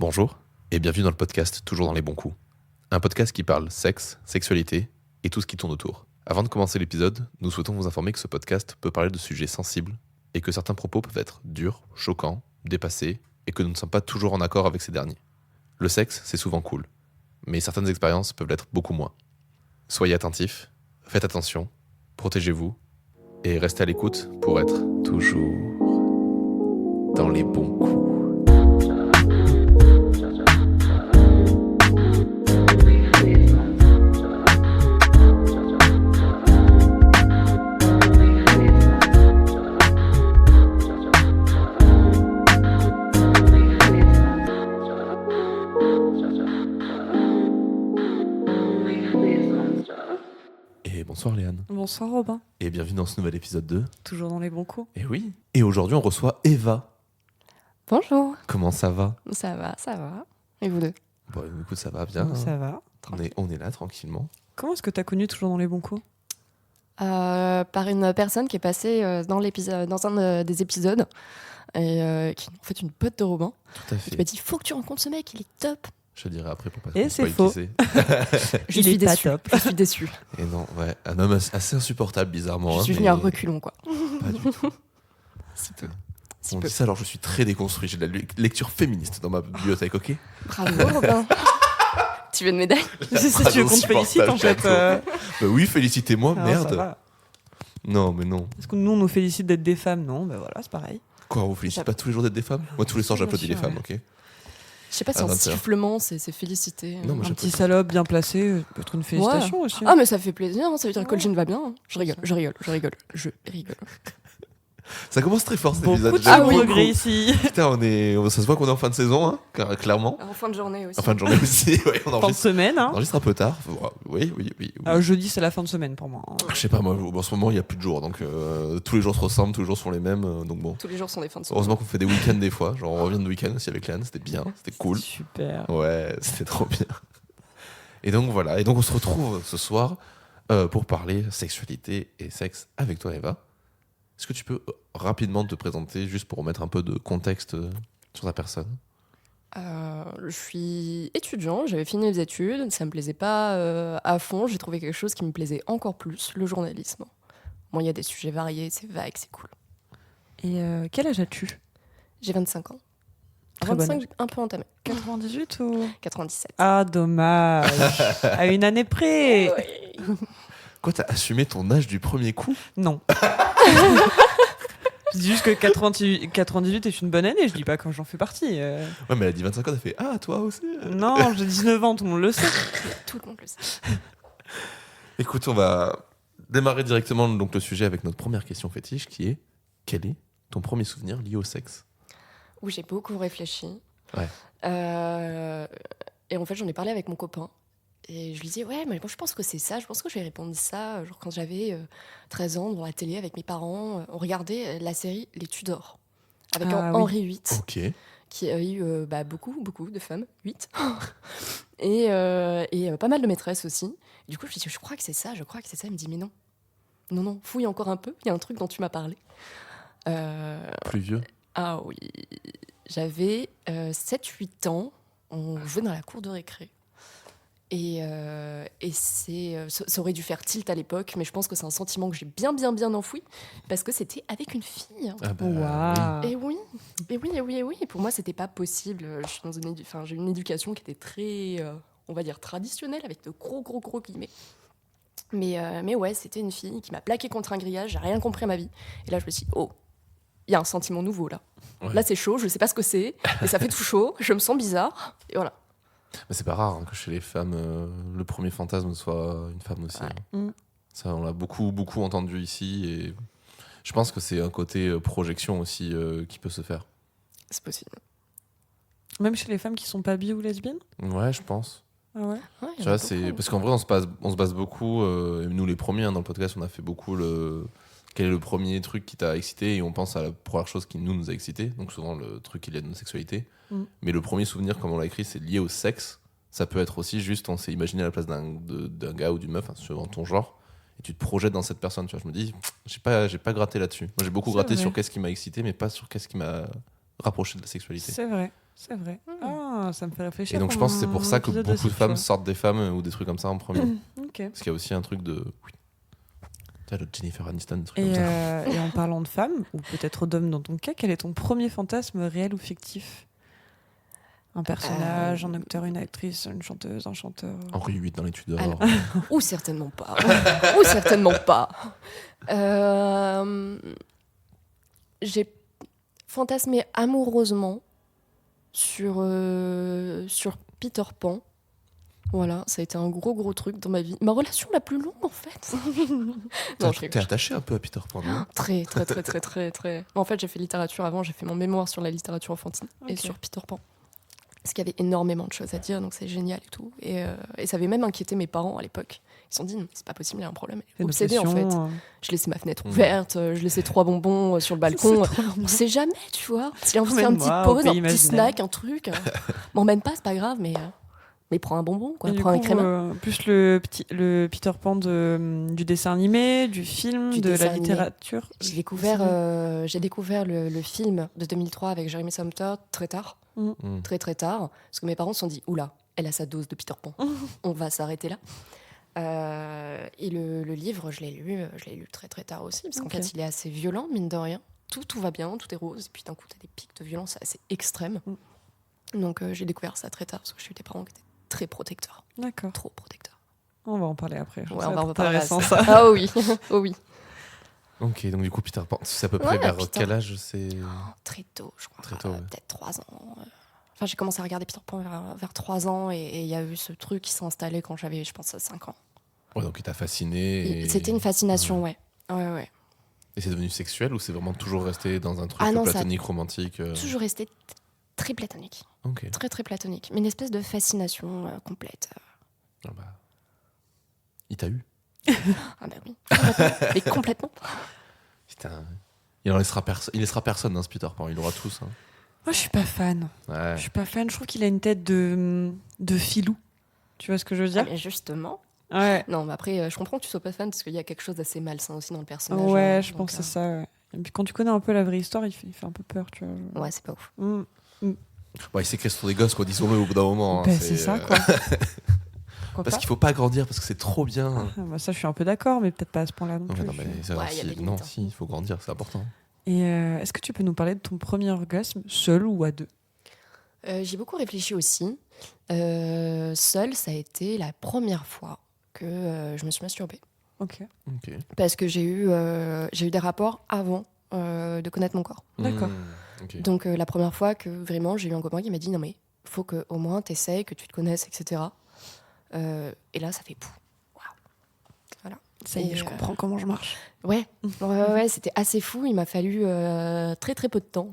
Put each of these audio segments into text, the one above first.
Bonjour et bienvenue dans le podcast Toujours dans les bons coups. Un podcast qui parle sexe, sexualité et tout ce qui tourne autour. Avant de commencer l'épisode, nous souhaitons vous informer que ce podcast peut parler de sujets sensibles et que certains propos peuvent être durs, choquants, dépassés et que nous ne sommes pas toujours en accord avec ces derniers. Le sexe, c'est souvent cool, mais certaines expériences peuvent l'être beaucoup moins. Soyez attentifs, faites attention, protégez-vous et restez à l'écoute pour être toujours dans les bons coups. Bonsoir Léane. Bonsoir Robin. Et bienvenue dans ce nouvel épisode 2. Toujours dans les bons coups. Et oui. Et aujourd'hui on reçoit Eva. Bonjour. Comment ça va ? Ça va. Et vous deux ? Bon écoute, ça va bien. Ça va. On est là tranquillement. Comment est-ce que tu as connu Toujours dans les bons coups ? Par une personne qui est passée dans un des épisodes et qui est en fait une pote de Robin. Tout à fait. Qui m'a dit, faut que tu rencontres ce mec, il est top. Je dirai après pour pas. Et c'est faux. Je suis déçue. Et non, ouais, un homme assez insupportable bizarrement. Je suis venue à reculons quoi. Pas du tout. On dit ça alors je suis très déconstruit. J'ai de la lecture féministe dans ma bibliothèque, ok ? Bravo Robin. Tu veux une médaille ? C'est ça, tu veux qu'on te félicite en fait. Bah oui, félicitez-moi, Alors, merde. Non, mais non. Est-ce que nous on nous félicite d'être des femmes ? Non, ben voilà, c'est pareil. Quoi, on vous félicite pas tous les jours d'être des femmes ? Moi tous les soirs j'applaudis les femmes, ok ? Je sais pas si un sifflement c'est félicité. Non, moi, un petit salope bien placé peut être une félicitation aussi. Ah mais ça fait plaisir, ça veut dire que le jean va bien. Je rigole. Ça commence très fort cet Beaucoup épisode. de second degré ici. Putain, ça se voit qu'on est en fin de saison, hein, clairement. En fin de journée aussi. En fin de journée aussi, ouais, on Fin de semaine. On enregistre un peu tard. Oui. Alors, jeudi, c'est la fin de semaine pour moi. Je sais pas, moi, en ce moment, il n'y a plus de jours. Donc, tous les jours se ressemblent, tous les jours sont les mêmes. Donc, bon. Tous les jours sont des fins de semaine. Heureusement qu'on fait des week-ends des fois. Genre, on revient de week-end aussi avec Léane. C'était bien, c'était cool. Super. Ouais, c'était trop bien. Et donc, voilà. Et donc, on se retrouve ce soir pour parler sexualité et sexe avec toi, Eva. Est-ce que tu peux rapidement te présenter, juste pour remettre un peu de contexte sur ta personne ? Je suis étudiant, j'avais fini les études, ça me plaisait pas à fond, j'ai trouvé quelque chose qui me plaisait encore plus, le journalisme. Bon, il y a des sujets variés, c'est vague, c'est cool. Et quel âge as-tu ? J'ai 25 ans. Très 25, bonne. un peu entamé. 98 ou 97. Ah, dommage. À une année près. Oui. Quoi, t'as assumé ton âge du premier coup ? Non. Je dis juste que 98 est une bonne année, je dis pas quand j'en fais partie. Ouais, mais elle a dit 25 ans, t'as fait « Ah, toi aussi ?» Non, j'ai 19 ans, tout le monde le sait. Tout le monde le sait. Écoute, on va démarrer directement donc, le sujet avec notre première question fétiche qui est « Quel est ton premier souvenir lié au sexe ?» Où j'ai beaucoup réfléchi. Ouais. Et en fait, j'en ai parlé avec mon copain. Et je lui disais, ouais, mais moi, je pense que c'est ça. Je pense que je vais répondre ça. Genre, quand j'avais 13 ans, devant la télé avec mes parents, on regardait la série Les Tudors. Avec Henri VIII. Ok. Qui a eu beaucoup de femmes. 8. et pas mal de maîtresses aussi. Et du coup, je lui dis, je crois que c'est ça. Il me dit, mais non. Non, fouille encore un peu. Il y a un truc dont tu m'as parlé. Plus vieux ? Ah oui. J'avais 7-8 ans. On jouait dans la cour de récré. Et ça aurait dû faire tilt à l'époque, mais je pense que c'est un sentiment que j'ai bien enfoui, parce que c'était avec une fille. Ah bah, Wow. Et oui. Et pour moi, c'était pas possible. Je suis j'ai une éducation qui était très, on va dire, traditionnelle, avec de gros guillemets. Mais ouais, c'était une fille qui m'a plaqué contre un grillage, j'ai rien compris à ma vie. Et là, je me suis dit, oh, il y a un sentiment nouveau là. Ouais. Là, c'est chaud, je sais pas ce que c'est, mais ça fait tout chaud, je me sens bizarre, et voilà. Mais c'est pas rare hein, que chez les femmes, le premier fantasme soit une femme aussi. Ouais. Hein. Ça, on l'a beaucoup entendu ici. Et je pense que c'est un côté projection aussi qui peut se faire. C'est possible. Même chez les femmes qui sont pas bi ou lesbiennes ? Ouais, je pense. Ah ouais ? Ouais, Tu vois, c'est... Parce qu'en vrai, on se base beaucoup, et nous les premiers hein, dans le podcast, on a fait beaucoup quel est le premier truc qui t'a excité, et on pense à la première chose qui nous a excité, donc souvent le truc qui est lié à notre sexualité. Mais le premier souvenir, comme on l'a écrit, c'est lié au sexe. Ça peut être aussi juste, on s'est imaginé à la place d'un gars ou d'une meuf, hein, suivant ton genre, et tu te projettes dans cette personne. Tu vois, je me dis, j'ai pas gratté là-dessus. Moi, j'ai beaucoup gratté sur qu'est-ce qui m'a excité, mais pas sur qu'est-ce qui m'a rapproché de la sexualité. C'est vrai. C'est vrai. Ah, ça me fait réfléchir. Et donc je pense que c'est pour ça que épisode beaucoup aussi, de femmes tu sortent des femmes ou des trucs comme ça en premier. vois. Ok. Parce qu'il y a aussi un truc de... Oui. Tu sais, le Jennifer Aniston, des trucs Et, comme ça. et en parlant de femmes, ou peut-être d'hommes dans ton cas, quel est ton premier fantasme réel ou fictif? Un personnage, un acteur, une actrice, une chanteuse, un chanteur. Henri VIII dans les Tudors. Alors, ou certainement pas. Ou certainement pas. J'ai fantasmé amoureusement sur Peter Pan. Voilà, ça a été un gros truc dans ma vie. Ma relation la plus longue, en fait. Non, je T'es rigole. attaché un peu à Peter Pan, non? Très. En fait, j'ai fait littérature avant, j'ai fait mon mémoire sur la littérature enfantine et Ok. sur Peter Pan. Parce qu'il y avait énormément de choses à dire, donc c'est génial et tout. Et ça avait même inquiété mes parents à l'époque. Ils se sont dit, c'est pas possible, il y a un problème. C'est une Obsédée, en fait. obsession, Je laissais ma fenêtre Mhm. ouverte, je laissais 3 bonbons sur le balcon. C'est trop On bien. sait jamais, tu vois. S'il a envie de faire une petite Emmène-moi au pause, pays un petit imaginaire. snack, un truc. M'emmène pas, c'est pas grave, mais prends un bonbon, quoi. Et du Prends un coup, crémin. plus le Peter Pan du dessin animé, du film, Du de dessin la animé. littérature. J'ai découvert le film de 2003 avec Jeremy Sumpter très tard. Mm. Très tard. Parce que mes parents se sont dit, oula, elle a sa dose de Peter Pan. On va s'arrêter là. Et le livre, je l'ai lu très tard aussi. Parce qu'en Ok. fait, il est assez violent, mine de rien. Tout va bien, tout est rose. Et puis d'un coup, tu as des pics de violence assez extrêmes. Donc j'ai découvert ça très tard parce que j'ai eu des parents qui étaient très protecteurs. D'accord. Trop protecteurs. On va en parler après. Je trouve Ouais, ça on va en trop reparler. intéressant, ça. Ah oui, oh oui. Ok, donc du coup, Peter Pan, c'est à peu près Ouais, vers Peter. quel âge c'est... Très tôt, je crois. Très tôt, ouais. Peut-être 3 ans. Enfin, j'ai commencé à regarder Peter Pan vers 3 ans et il y a eu ce truc qui s'est installé quand j'avais, je pense, 5 ans. Ouais, donc il t'a fasciné. Et... C'était une fascination, ouais. Ouais. Et c'est devenu sexuel ou c'est vraiment toujours resté dans un truc Ah non, ça- platonique, romantique Toujours resté très platonique. Ok. Très platonique. Mais une espèce de fascination complète. Ah bah. Il t'a eu. Ah bah oui. Complètement. Mais complètement. Putain. Il laissera personne dans ce Peter Pan, il aura tous. Hein. Moi, je suis pas fan. Ouais. Je suis pas fan. Je trouve qu'il a une tête de filou. Tu vois ce que je veux Ah, dire? mais justement. Ouais. Non, mais après, je comprends que tu sois pas fan parce qu'il y a quelque chose d'assez malsain aussi dans le personnage. Ouais, hein, je donc, pense que c'est ça. Ouais. Et puis quand tu connais un peu la vraie histoire, il fait un peu peur, tu vois. Ouais, c'est pas ouf. Bon, il s'écrit sur des gosses, quoi, disons-le au bout d'un moment. hein, Ben, c'est ça, quoi. Pourquoi Parce pas qu'il faut pas grandir, parce que c'est trop bien. Ah, bah, ça, je suis un peu d'accord, mais peut-être pas à ce point-là non Ouais, plus. non, mais ça, Ouais, il y a si, des non, limites, hein. si, il faut grandir, c'est important. Et est-ce que tu peux nous parler de ton premier orgasme, seul ou à deux? J'ai beaucoup réfléchi aussi. Seule, ça a été la première fois que je me suis masturbée. Ok. Ok. Parce que j'ai eu des rapports avant de connaître mon corps. D'accord. Ok. Donc la première fois que vraiment j'ai eu un copain qui m'a dit non mais faut que au moins t'essayes, que tu te connaisses, etc. Et là ça fait pouf. Voilà. Ça y est, Et, je comprends comment je marche. Ouais, c'était assez fou. Il m'a fallu très peu de temps.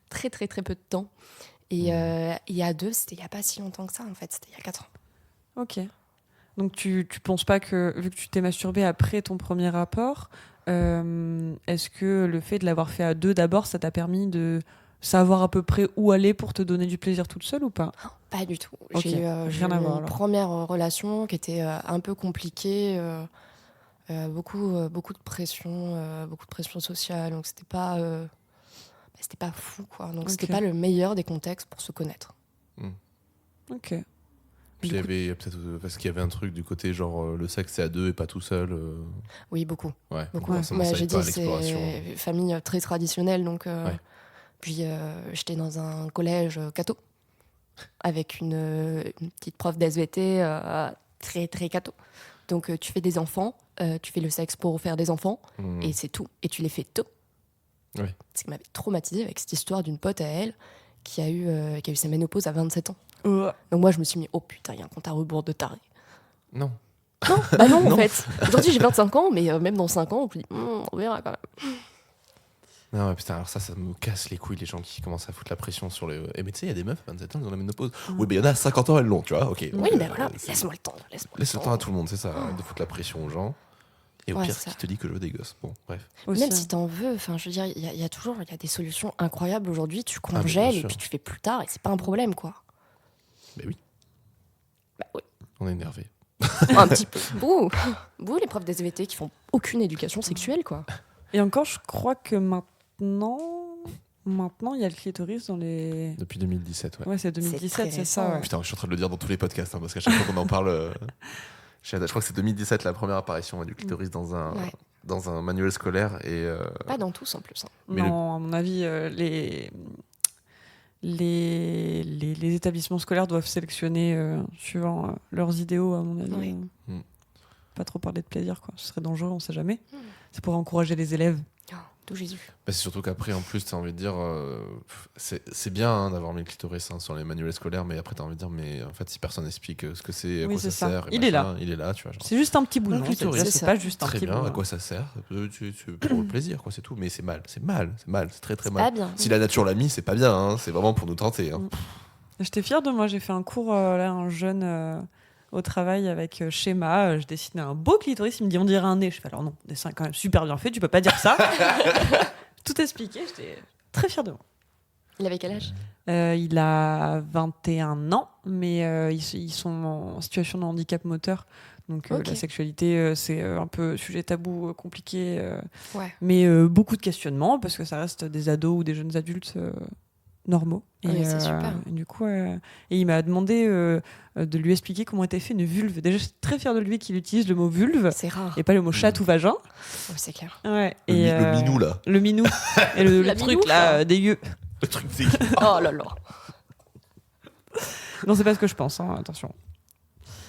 très peu de temps. Et il y a deux, c'était il n'y a pas si longtemps que ça en fait, c'était il y a 4 ans. Ok. Donc tu penses pas que, vu que tu t'es masturbée après ton premier rapport, est-ce que le fait de l'avoir fait à deux d'abord, ça t'a permis de savoir à peu près où aller pour te donner du plaisir toute seule ou pas? Pas du tout. Ok, J'ai rien eu à voir, une alors. première relation qui était un peu compliquée, beaucoup de pression sociale, donc c'était pas fou quoi. Donc c'était Ok. pas le meilleur des contextes pour se connaître. Ok. Puis il y avait peut-être parce qu'il y avait un truc du côté genre le sexe c'est à deux et pas tout seul. Oui, beaucoup. Ouais. Donc, donc forcément, ça j'ai aide pas à dit l'exploration. c'est famille très traditionnelle, donc Ouais. puis j'étais dans un collège catho avec une petite prof d'SVT très catho. Donc tu fais des enfants, tu fais le sexe pour faire des enfants Hmm. et c'est tout. Et tu les fais tôt. Ouais. Ce qui m'avait traumatisée avec cette histoire d'une pote à elle qui a eu sa ménopause à 27 ans. Donc moi je me suis mis oh putain, il y a un compte à rebours de taré. Non. Non, bah non, Non. en fait. Aujourd'hui j'ai 25 ans, mais même dans 5 ans, on se dit on verra quand même. Non, ouais, putain, alors ça me casse les couilles, les gens qui commencent à foutre la pression sur les. Eh, mais tu sais, il y a des meufs, 27 ans, ils ont la ménopause. Oui, mais il y en a à 50 ans, elles l'ont, tu vois, ok. Oui, donc, ben voilà, c'est- laisse-moi le temps. Laisse le temps à tout le monde, c'est ça, arrête de foutre la pression aux gens. Et au Ouais, pire, c'est ça. qui te dit que je veux des gosses. Bon, bref. Aussi, Même hein. si t'en veux, enfin je veux dire, il y a des solutions incroyables aujourd'hui. Tu mais bien congèles et sûr. puis tu fais plus tard et c'est pas un problème quoi. Mais oui, Bah oui, on est énervé. un petit peu. Bouh, les profs d'SVT qui font aucune éducation sexuelle quoi. Et encore, je crois que maintenant, Maintenant, il y a le clitoris dans les. Depuis 2017, ouais. Ouais, c'est 2017, très c'est ça. récent. Ouais. Putain, je suis en train de le dire dans tous les podcasts, parce qu'à chaque fois qu'on en parle, je crois que c'est 2017 la première apparition du clitoris Ouais. dans un manuel scolaire. Et, Pas dans tous en plus. Hein. Mais Non, à mon avis, les établissements scolaires doivent sélectionner suivant leurs idéaux, à mon avis. Oui. Pas trop parler de plaisir, quoi. Ce serait dangereux, on sait jamais. Mm. C'est pour encourager les élèves. Oh, d'où Jésus. Bah, c'est surtout qu'après, en plus, tu as envie de dire. C'est bien hein, d'avoir mis le clitoris sur les manuels scolaires, mais après, tu as envie de dire, mais en fait, si personne n'explique ce que c'est, à Oui, quoi c'est ça ça. sert. et Il est là. Il est là, tu vois. Genre, C'est juste un petit bout, Un non, clitoris, c'est c'est pas ça. juste un très petit bien, bout. à quoi ça sert pour le plaisir, quoi, c'est tout. Mais c'est mal, c'est très très mal. Pas bien. Si la nature l'a mis, c'est pas bien, hein, c'est vraiment pour nous tenter. Hein. J'étais fière de moi, j'ai fait un cours, là, un jeune au travail avec schéma. Je dessinais un beau clitoris, il me dit on dirait un nez. Je fais alors non, le dessin est quand même super bien fait, tu peux pas dire ça. Tout expliqué, j'étais très fière de moi. Il avait quel âge? Il a 21 ans, mais ils sont en situation de handicap moteur. Donc Ok. la sexualité, c'est un peu sujet tabou, compliqué, Ouais. mais beaucoup de questionnements, parce que ça reste des ados ou des jeunes adultes normaux. Ouais, c'est super. Et du coup, et il m'a demandé de lui expliquer comment était fait une vulve. Déjà, je suis très fière de lui qu'il utilise le mot vulve C'est rare. et pas le mot chatte ou vagin. Ouais, c'est clair. Ouais. Le minou, là. Le minou. Et le La truc minou, là, ça. dégueu. Le truc, c'est. Oh là là. Non, c'est pas ce que je pense, hein, attention.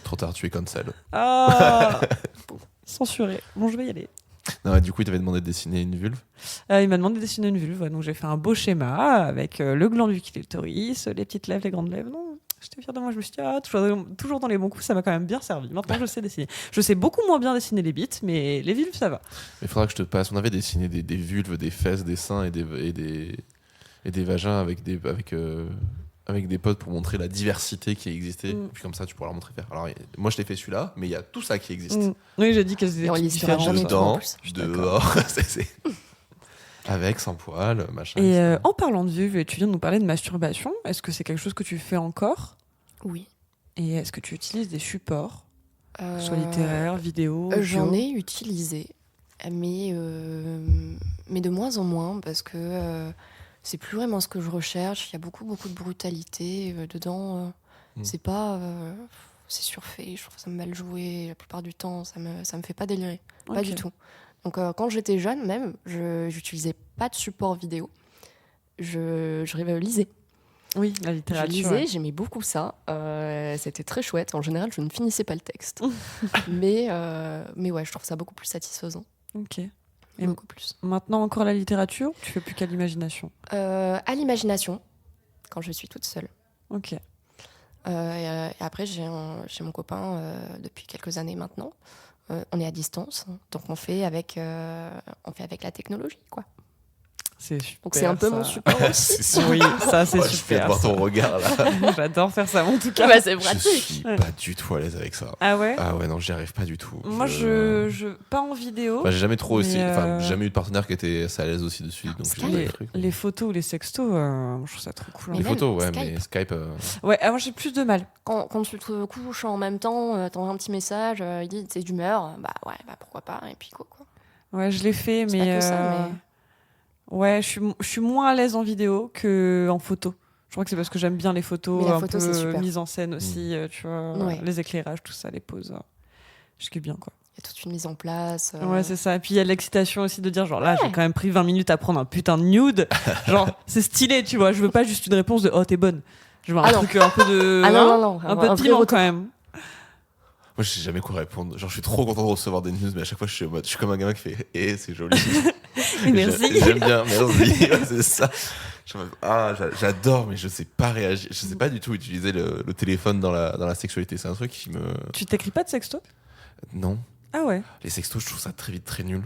Trop tard, tu es cancel. Ah Censuré. Bon, je vais y aller. Non, du coup, il t'avait demandé de dessiner une vulve. Il m'a demandé de dessiner une vulve, ouais, donc j'ai fait un beau schéma avec le gland du clitoris, les petites lèvres, les grandes lèvres. Non, j'étais fière de moi, je me suis dit, toujours dans les bons coups, ça m'a quand même bien servi. Maintenant, je sais dessiner. Je sais beaucoup moins bien dessiner les bites, mais les vulves, ça va. Il faudra que je te passe. On avait dessiné des vulves, des fesses, des seins et des vagins avec des potes pour montrer la diversité qui existait. Mm. Puis comme ça, tu pourras leur montrer faire. Alors, moi, je t'ai fait celui-là, mais il y a tout ça qui existe. Oui, j'ai dit qu'elles étaient Et on toutes les saura différentes. jamais. Dedans, en plus. Je suis dehors, c'est- avec, sans poil, machin. Et etc. en parlant de vulve, tu viens de nous parler de masturbation. Est-ce que c'est quelque chose que tu fais encore? Oui. Et est-ce que tu utilises des supports, Euh, soit littéraires, vidéo, J'en audio ai utilisé, mais de moins en moins parce que c'est plus vraiment ce que je recherche. Il y a beaucoup de brutalité dedans. C'est pas, c'est surfait. Je trouve ça mal joué la plupart du temps. Ça me fait pas délirer, pas Ok. du tout. Donc quand j'étais jeune même, j'utilisais pas de support vidéo. Je lisais. Oui, la Je littérature. lisais, ouais. j'aimais beaucoup ça. C'était très chouette. En général, je ne finissais pas le texte. mais ouais, je trouve ça beaucoup plus satisfaisant. Ok. Et Beaucoup plus. maintenant encore la littérature, tu fais plus qu'à l'imagination. À l'imagination, quand je suis toute seule. Ok. Et après, j'ai mon copain depuis quelques années maintenant. On est à distance, donc on fait avec la technologie, quoi. C'est super. Donc c'est un peu ça. mon support aussi. C'est sûr. Oui, ça c'est Ouais, je fais super. voir ton regard là. ça. J'adore faire ça en tout cas. Bah, c'est Je pratique. suis Ouais. pas du tout à l'aise avec ça. Ah ouais. Ah ouais, non, j'y arrive pas du tout. Moi pas en vidéo. Bah, j'ai jamais trop aussi. Mais, Enfin, j'ai jamais eu de partenaire qui était assez à l'aise aussi dessus. Donc j'ai Skype. jamais les, le truc. les photos ou les sextos, je trouve ça trop cool. Mais Les même photos, ouais, Skype. mais Skype. Ouais, moi j'ai plus de mal. Quand tu te couches en même temps, t'envoies un petit message, il dit t'es d'humeur, bah ouais, bah pourquoi pas, et puis quoi. Ouais, je l'ai fait, C'est mais, pas que ça, mais- ouais, je suis moins à l'aise en vidéo que en photo. Je crois que c'est parce que j'aime bien les photos Mais la un photo, peu c'est super. mise en scène aussi, tu vois, Ouais. les éclairages, tout ça, les poses. Je kiffe bien quoi. Il y a toute une mise en place. Ouais, c'est ça. Et puis il y a l'excitation aussi de dire genre là, j'ai quand même pris 20 minutes à prendre un putain de nude. Genre, c'est stylé, tu vois. Je veux pas juste une réponse de oh, t'es bonne. Je veux un Ah non. truc un peu de. Ah hein, non, un peu de vrai piment retour. quand même. Moi, je sais jamais quoi répondre. Genre, je suis trop content de recevoir des news, mais à chaque fois, je suis comme un gamin qui fait eh, c'est joli. Merci. J'aime bien, merci. Ouais, c'est ça. J'adore, mais je sais pas réagir. Je sais pas du tout utiliser le téléphone dans la sexualité. C'est un truc qui me. Tu t'écris pas de sexto? Non. Ah ouais. Les sextos, je trouve ça très vite très nul.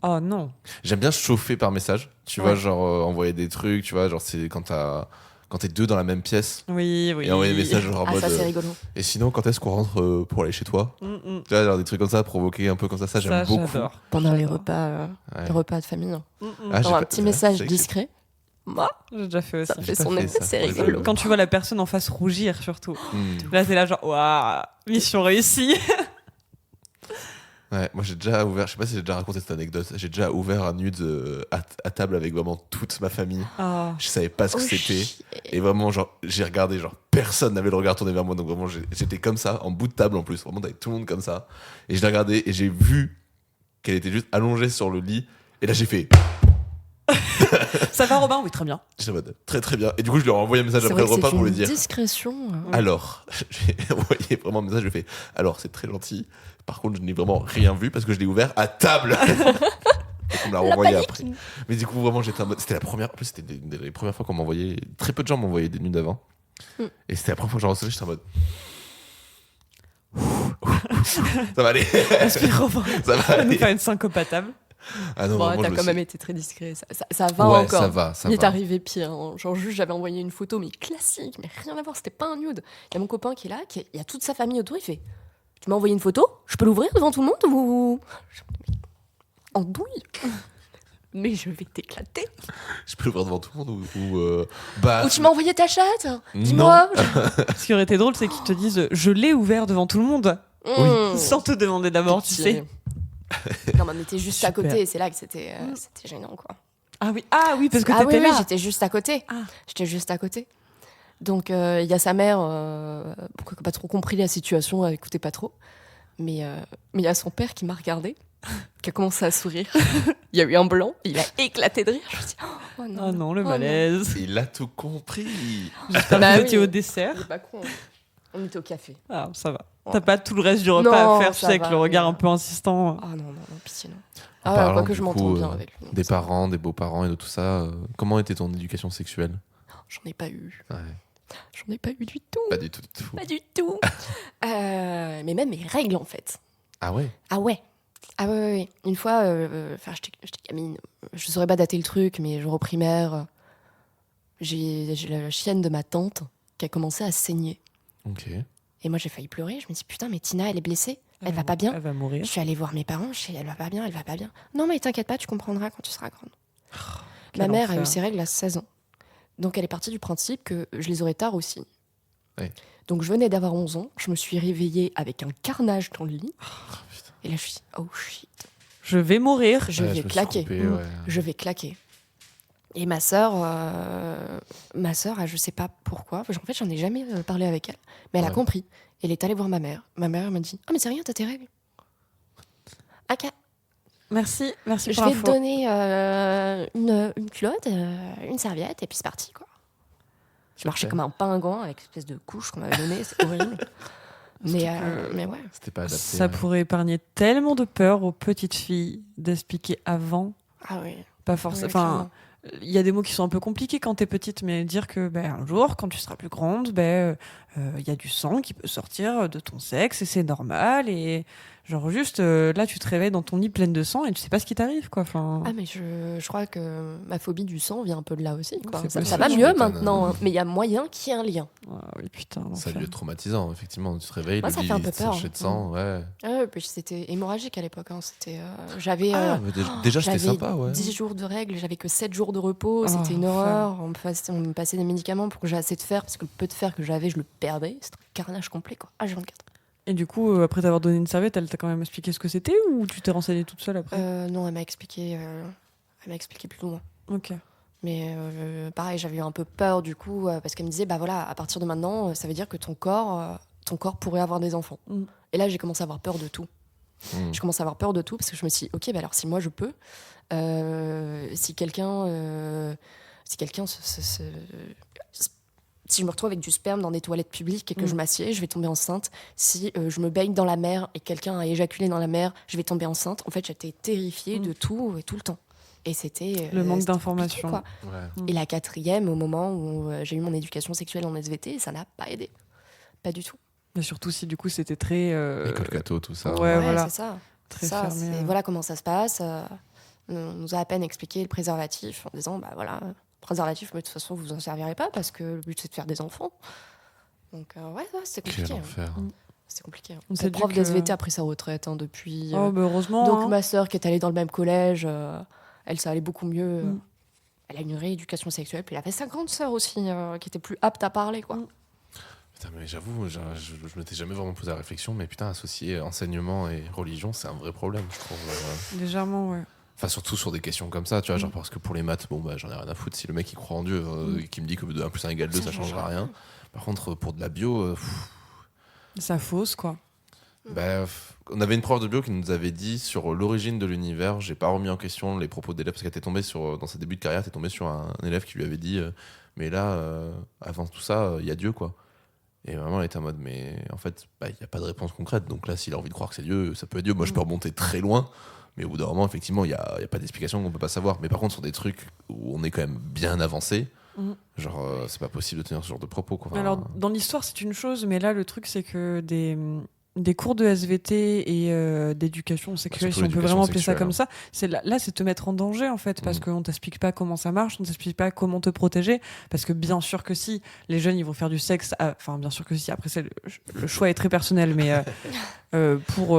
Oh non. J'aime bien chauffer par message. Tu Ouais. vois, genre envoyer des trucs, tu vois, genre c'est quand t'es deux dans la même pièce Oui. et envoyer des messages genre en Ah, mode. ça, c'est rigolo. Et sinon, quand est-ce qu'on rentre pour aller chez toi? Mm. Tu vois, genre des trucs comme ça, provoquer un peu comme ça, j'aime beaucoup. j'adore. Pendant les J'adore. repas, Ouais. les repas de famille. Ah, Dans j'ai un pas- petit c'est message vrai que discret. Moi, J'ai déjà fait aussi. ça fait pas son fait effet, ça c'est pour les rigolo. amis. Quand tu vois la personne en face rougir surtout. Hmm. Là, c'est là genre waouh, mission réussie. Ouais, moi j'ai déjà ouvert, je sais pas si j'ai déjà raconté cette anecdote, j'ai déjà ouvert un nude à table avec vraiment toute ma famille. Ah. Je savais pas ce que Oh, c'était. chier. Et vraiment, genre, j'ai regardé, genre, personne n'avait le regard tourné vers moi. Donc vraiment, j'étais comme ça, en bout de table en plus, vraiment avec tout le monde comme ça. Et je l'ai regardé et j'ai vu qu'elle était juste allongée sur le lit. Et là, j'ai fait. Ça va, Robin? Oui, très bien. J'étais en mode très très bien. Et du coup, je lui ai envoyé un message C'est après vrai le que repas c'est pour lui une dire. discrétion. Alors, j'ai envoyé vraiment un message, je lui ai fait. Alors, c'est très gentil. Par contre, je n'ai vraiment rien vu parce que je l'ai ouvert à table. Et qu'on me l'a La renvoyé panique. après. Mais du coup, vraiment, j'étais en mode. C'était la première. En plus, c'était les premières fois qu'on m'envoyait. Très peu de gens m'envoyaient des nudes avant. Et c'était la première fois que j'en recevais, j'étais en mode. Ça va aller. Respire, Robin. Ça va On va nous aller. faire une syncope à table. Ah non, Bon, vraiment, t'as je quand me même suis- été très discret. Ça va Ouais, encore. ça va, ça Il est va. arrivé pire. Hein. Genre, juste, j'avais envoyé une photo, mais classique, mais rien à voir, c'était pas un nude. Il y a mon copain qui est là, il y a toute sa famille autour, il fait Tu m'as envoyé une photo? Je peux l'ouvrir devant tout le monde ou. Je me dis, mais, en douille Mais je vais t'éclater. Je peux l'ouvrir devant tout le monde ou bah. Ou tu m'as envoyé ta chatte? Non. Dis-moi. Ce qui aurait été drôle, c'est qu'ils te disent je l'ai ouvert devant tout le monde, sans te demander d'abord, tu sais. Non, mais on était juste à Super. côté, et c'est là que c'était gênant, quoi. Ah oui, parce que Ah t'étais oui, là. oui, j'étais juste à côté. Ah. J'étais juste à côté. Donc, il y a sa mère, qui n'a pas trop compris la situation, elle écoutait pas trop. Mais il y a son père qui m'a regardé, qui a commencé à sourire. Il y a eu un blanc, il a éclaté de rire. Je me suis dit, oh non. Ah non, le Oh malaise. Il a tout compris. J'espère Bah que vous oui. étiez au Il est dessert. pas con, hein. On était au café. Ah, ça va. Ouais. T'as pas tout le reste du repas Non, à faire, tu ça sais, avec va, le regard mais- un peu insistant. Ah non, non, non, pitié, non. En Ah ouais, parlant, quoi que du je m'entends coup, bien avec lui. donc Des ça va. parents, des beaux-parents et de tout ça. Comment était ton éducation sexuelle? J'en ai pas eu. Ouais, J'en ai pas eu du tout. pas du tout. du tout. Pas du tout. Mais même mes règles, en fait. Ah ouais? Ah ouais. Ah ouais, ouais, ouais. Une fois, j'étais gamine, je saurais pas dater le truc, mais genre au primaire, j'ai la chienne de ma tante qui a commencé à saigner. Ok. Et moi, j'ai failli pleurer. Je me dis, putain, mais Tina, elle est blessée. Elle va pas bien. Elle va mourir. Je suis allée voir mes parents. Je suis elle va pas bien, elle va pas bien. Non, mais t'inquiète pas, tu comprendras quand tu seras grande. Ma quel mère a enfer. eu ses règles à 16 ans. Donc, elle est partie du principe que je les aurais tard aussi. Ouais. Donc, je venais d'avoir 11 ans. Je me suis réveillée avec un carnage dans le lit. Et là, je me suis dit, oh shit. Je vais mourir. Je Ouais, vais me suis claquer. coupé, Mm. ouais. Je vais claquer. Et ma sœur, je sais pas pourquoi, en fait, j'en ai jamais parlé avec elle, mais elle a Ouais. compris. Elle est allée voir ma mère. Ma mère elle m'a dit, ah mais c'est rien, t'as tes règles. Ok, Merci je pour vais te l'info. donner une culotte, une serviette, et puis c'est parti, quoi. Je marchais Ok. comme un pingouin avec une espèce de couche qu'on m'avait donnée, c'est horrible. mais ouais. C'était pas adapté. Ça ouais. pourrait épargner tellement de peur aux petites filles d'expliquer avant. Ah oui. Pas forcément. Ouais, Enfin, il y a des mots qui sont un peu compliqués quand t'es petite, mais dire que un jour, quand tu seras plus grande, il y a du sang qui peut sortir de ton sexe et c'est normal. Et genre juste là, tu te réveilles dans ton lit pleine de sang et tu sais pas ce qui t'arrive, quoi. Enfin, Ah mais je crois que ma phobie du sang vient un peu de là aussi, quoi. C'est Ça possible. va Tu mieux m'étonnes. maintenant, hein. Mais il y a moyen qu'il y ait un lien. ah oui, putain. Ça a dû l'enfer. être traumatisant, effectivement. Tu te réveilles, Moi, le ça lit fait un peu peur, taché de sang, ouais. Ah, puis c'était hémorragique à l'époque. Hein. C'était, j'avais Ah, mais déjà, c'était j'avais sympa, ouais. 10 jours de règles, j'avais que 7 jours de repos. Oh, C'était une l'enfer. horreur. On me passait des médicaments pour que j'ai assez de fer, parce que le peu de fer que j'avais, je le perdais. C'était un carnage complet, quoi. H24. Et du coup, après t'avoir donné une serviette, elle t'a quand même expliqué ce que c'était ou tu t'es renseignée toute seule après Non, elle m'a expliqué plus loin. Ok. Mais pareil, j'avais eu un peu peur du coup, parce qu'elle me disait, bah voilà, à partir de maintenant, ça veut dire que ton corps pourrait avoir des enfants. Mm. Et là, j'ai commencé à avoir peur de tout. Mm. Je commence à avoir peur de tout parce que je me suis dit, ok, bah alors si moi je peux, si quelqu'un si je me retrouve avec du sperme dans des toilettes publiques et que je m'assieds, je vais tomber enceinte. Si je me baigne dans la mer et quelqu'un a éjaculé dans la mer, je vais tomber enceinte. En fait, j'étais terrifiée de tout et tout le temps. Et c'était Le manque c'était d'informations. compliqué, quoi. Ouais. Et la quatrième, au moment où j'ai eu mon éducation sexuelle en SVT, ça n'a pas aidé. Pas du tout. Mais surtout si du coup c'était très. École catho, tout ça. Ouais, voilà. c'est ça. Très Ça, fermé. c'est- Voilà comment ça se passe. On nous a à peine expliqué le préservatif en disant, bah voilà, préservatif, mais de toute façon, vous en servirez pas parce que le but, c'est de faire des enfants. Donc, ouais, c'est Quel compliqué. Hein. enfer. C'est compliqué. Hein. On s'est Le dit prof que- d'SVT a pris sa retraite depuis. Oh, bah heureusement. Donc, hein. ma sœur qui est allée dans le même collège, elle, ça allait beaucoup mieux. Mm. Elle a une rééducation sexuelle. Puis elle avait sa grande sœur aussi, qui était plus apte à parler, quoi. Putain, mais j'avoue, je m'étais jamais vraiment posé la réflexion, mais putain, associer enseignement et religion, c'est un vrai problème, je trouve. Légèrement, ouais. Enfin, surtout sur des questions comme ça, tu vois, genre parce que pour les maths, bon, bah, j'en ai rien à foutre. Si le mec il croit en Dieu et qui me dit que 1 + 1 = 2, ça changera rien. Par contre, pour de la bio, Ça fausse, quoi. on avait une prof de bio qui nous avait dit sur l'origine de l'univers, j'ai pas remis en question les propos d'élèves parce qu'elle était tombée dans ses débuts de carrière, elle était tombée sur un élève qui lui avait dit mais là, avant tout ça, il y a Dieu, quoi. Et vraiment, elle était en mode, mais en fait, il n'y a pas de réponse concrète. Donc là, s'il a envie de croire que c'est Dieu, ça peut être Dieu. Moi, je peux remonter très loin. Mais au bout d'un moment, effectivement, il n'y a pas d'explication qu'on peut pas savoir. Mais par contre, sur des trucs où on est quand même bien avancé, genre, c'est pas possible de tenir ce genre de propos, quoi. Enfin, Alors, dans l'histoire, c'est une chose, mais là, le truc, c'est que des cours de SVT et d'éducation sexuelle, surtout si on peut vraiment appeler ça sexuelle, comme ça, là, c'est te mettre en danger, en fait, parce qu'on t'explique pas comment ça marche, on t'explique pas comment te protéger, parce que bien sûr que si, les jeunes, ils vont faire du sexe, enfin, bien sûr que si, après, le choix est très personnel, mais pour...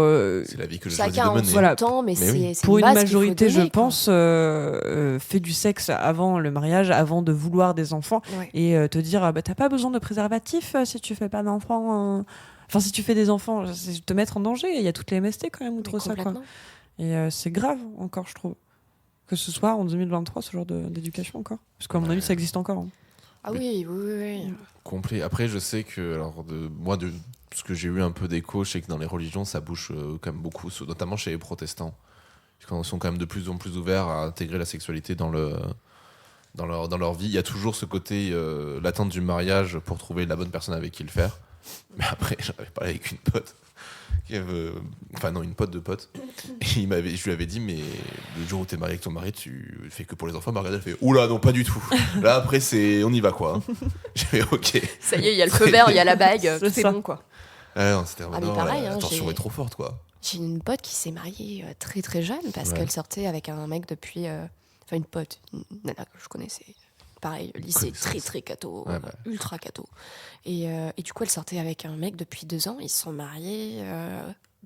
c'est la vie que je choisis de chacun en mener. son Voilà. temps, mais Mais c'est pour une base qu'il faut majorité, je donner, quoi. pense, fait du sexe avant le mariage, avant de vouloir des enfants, Ouais. et te dire bah, t'as pas besoin de préservatif si tu fais pas d'enfants. Enfin, si tu fais des enfants, c'est te mettre en danger. Il y a toutes les MST quand même Mais outre ça, quoi. complètement. Et c'est grave encore, je trouve, que ce soit en 2023 ce genre d'éducation encore. Parce qu'à mon avis, ça existe encore. Hein. Ah oui, oui. Complet. Après, je sais que, alors, moi, de ce que j'ai eu un peu d'écho, je sais que dans les religions, ça bouge quand même beaucoup, notamment chez les protestants. Ils sont quand même de plus en plus ouverts à intégrer la sexualité dans leur vie. Il y a toujours ce côté, l'attente du mariage pour trouver la bonne personne avec qui le faire. Mais après, j'en avais parlé avec une pote. Une pote de pote. Et je lui avais dit, mais le jour où t'es marié avec ton mari, tu fais que pour les enfants. Margaret, elle fait, oula, non, pas du tout. Là, après, on y va, quoi. J'ai fait, ok. Ça y est, il y a le feu vert, il y a la bague, C'est c'est ça. bon, quoi. Non, c'était Ah, mais pareil, hein, l'attention est trop forte, quoi. J'ai une pote qui s'est mariée très très jeune parce Ouais. qu'elle sortait avec un mec depuis. Enfin, une pote, une nana que je connaissais. Pareil, lycée Connaissance. très très catho, Ouais, bah. ultra catho. Et du coup, elle sortait avec un mec depuis 2 ans. Ils se sont mariés